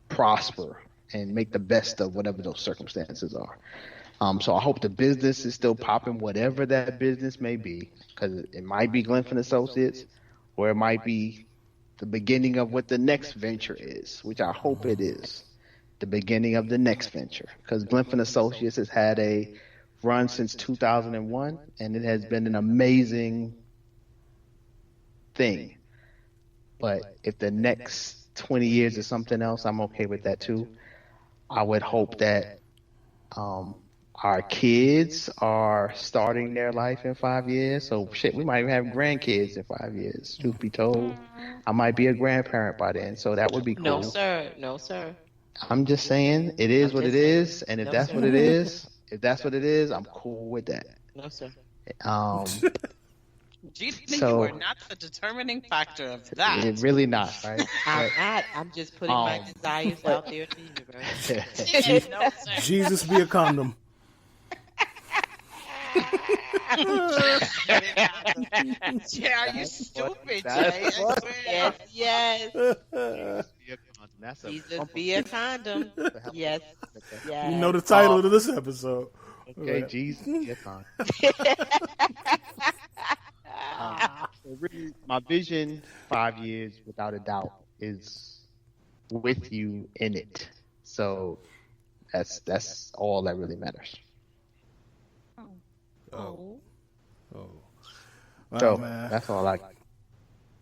prosper and make the best of whatever those circumstances are. So I hope the business is still popping, whatever that business may be, because it might be Glenfin Associates, or it might be the beginning of what the next venture is, which I hope it is the beginning of the next venture, because Glenfin Associates has had a run since 2001, and it has been an amazing thing. But if the next 20 years is something else, I'm okay with that too. I would hope that our kids are starting their life in 5 years. So shit, we might even have grandkids in 5 years. Truth be told, I might be a grandparent by then. So that would be cool. No, sir. I'm just saying it is what it is, and if that's what it is, I'm cool with that. No, sir. Gina, So- you are not the determining factor of that. It really not, right? I'm not. I'm just putting my desires out there to you, bro. No, sir. Jesus be a condom. Jay, are you stupid, That's Jay? I swear. Yes. That's Jesus be a condom. Yes. You know the title of this episode. Okay, Jesus be a condom. So really, my vision 5 years, without a doubt, is with you in it. So that's all that really matters. Oh. So man. that's all I.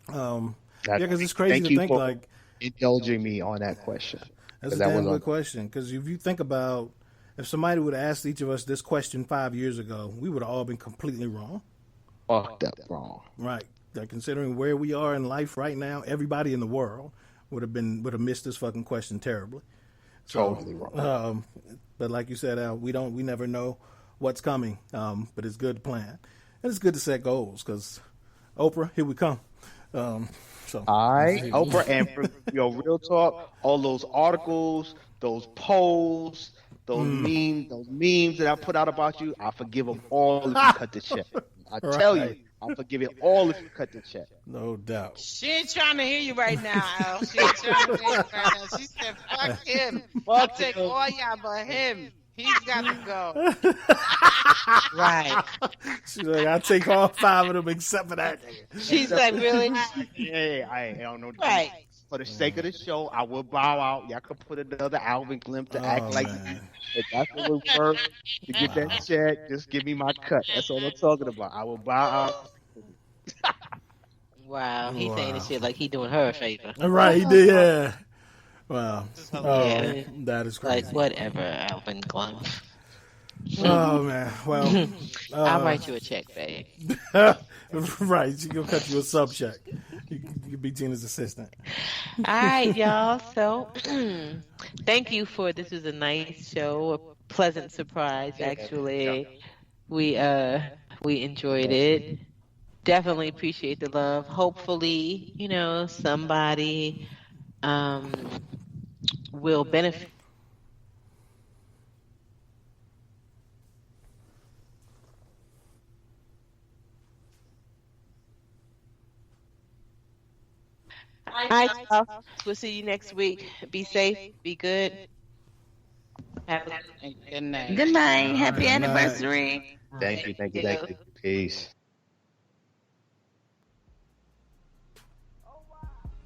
Because it's crazy Thank to you think for like indulging me on that question. that's a That damn was good question. Because if you think about, if somebody would have asked each of us this question 5 years ago, we would have all been completely wrong. Fucked up wrong. Right. Like, considering where we are in life right now, everybody in the world would have missed this fucking question terribly. So, Totally wrong. But like you said, Al, we never know what's coming. But it's good to plan, and it's good to set goals. Because Oprah, here we come. So All right, Oprah, and real talk, all those articles, those polls, those memes that I put out about you, I forgive them all if you cut the check. I tell you, I forgive it all if you cut the check. No doubt. She ain't trying to hear you right now, Al. She ain't trying to hear you right now. She said, fuck him. I'll take all y'all but him. He's got to go. Right. She's like, I'll take all 5 of them except for that nigga. She's like, really? Yeah, I don't know. Right. for the sake of the show, I will bow out. Y'all can put another Alvin Glimp to act like if that's what was worth to get that check. Just give me my cut. That's all I'm talking about. I will bow out. Wow, he's saying this shit like he doing her a favor. Right, he did. Yeah. Wow. Yeah. That is crazy. Like whatever, Alvin Glump. Oh man. Well, I'll write you a check, babe. Right, she gonna cut you a sub check. You can be Gina's assistant. All right, y'all. So, thank you for this. Was a nice show, a pleasant surprise. Actually, we enjoyed it. Definitely appreciate the love. Hopefully, somebody will benefit. All right, y'all. We'll see you next week. Be safe. Be good. Have a good night. Good night. Happy anniversary. Thank you. Peace.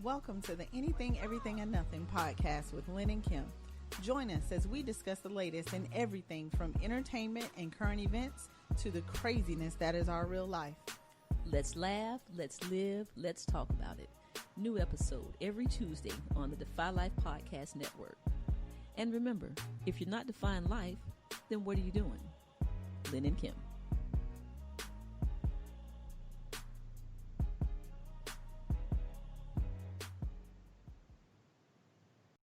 Welcome to the Anything, Everything, and Nothing podcast with Lynn and Kim. Join us as we discuss the latest in everything from entertainment and current events to the craziness that is our real life. Let's laugh, let's live, let's talk about it. New episode every Tuesday on the Defy Life Podcast Network. And remember, if you're not defying life, then what are you doing? Lynn and Kim.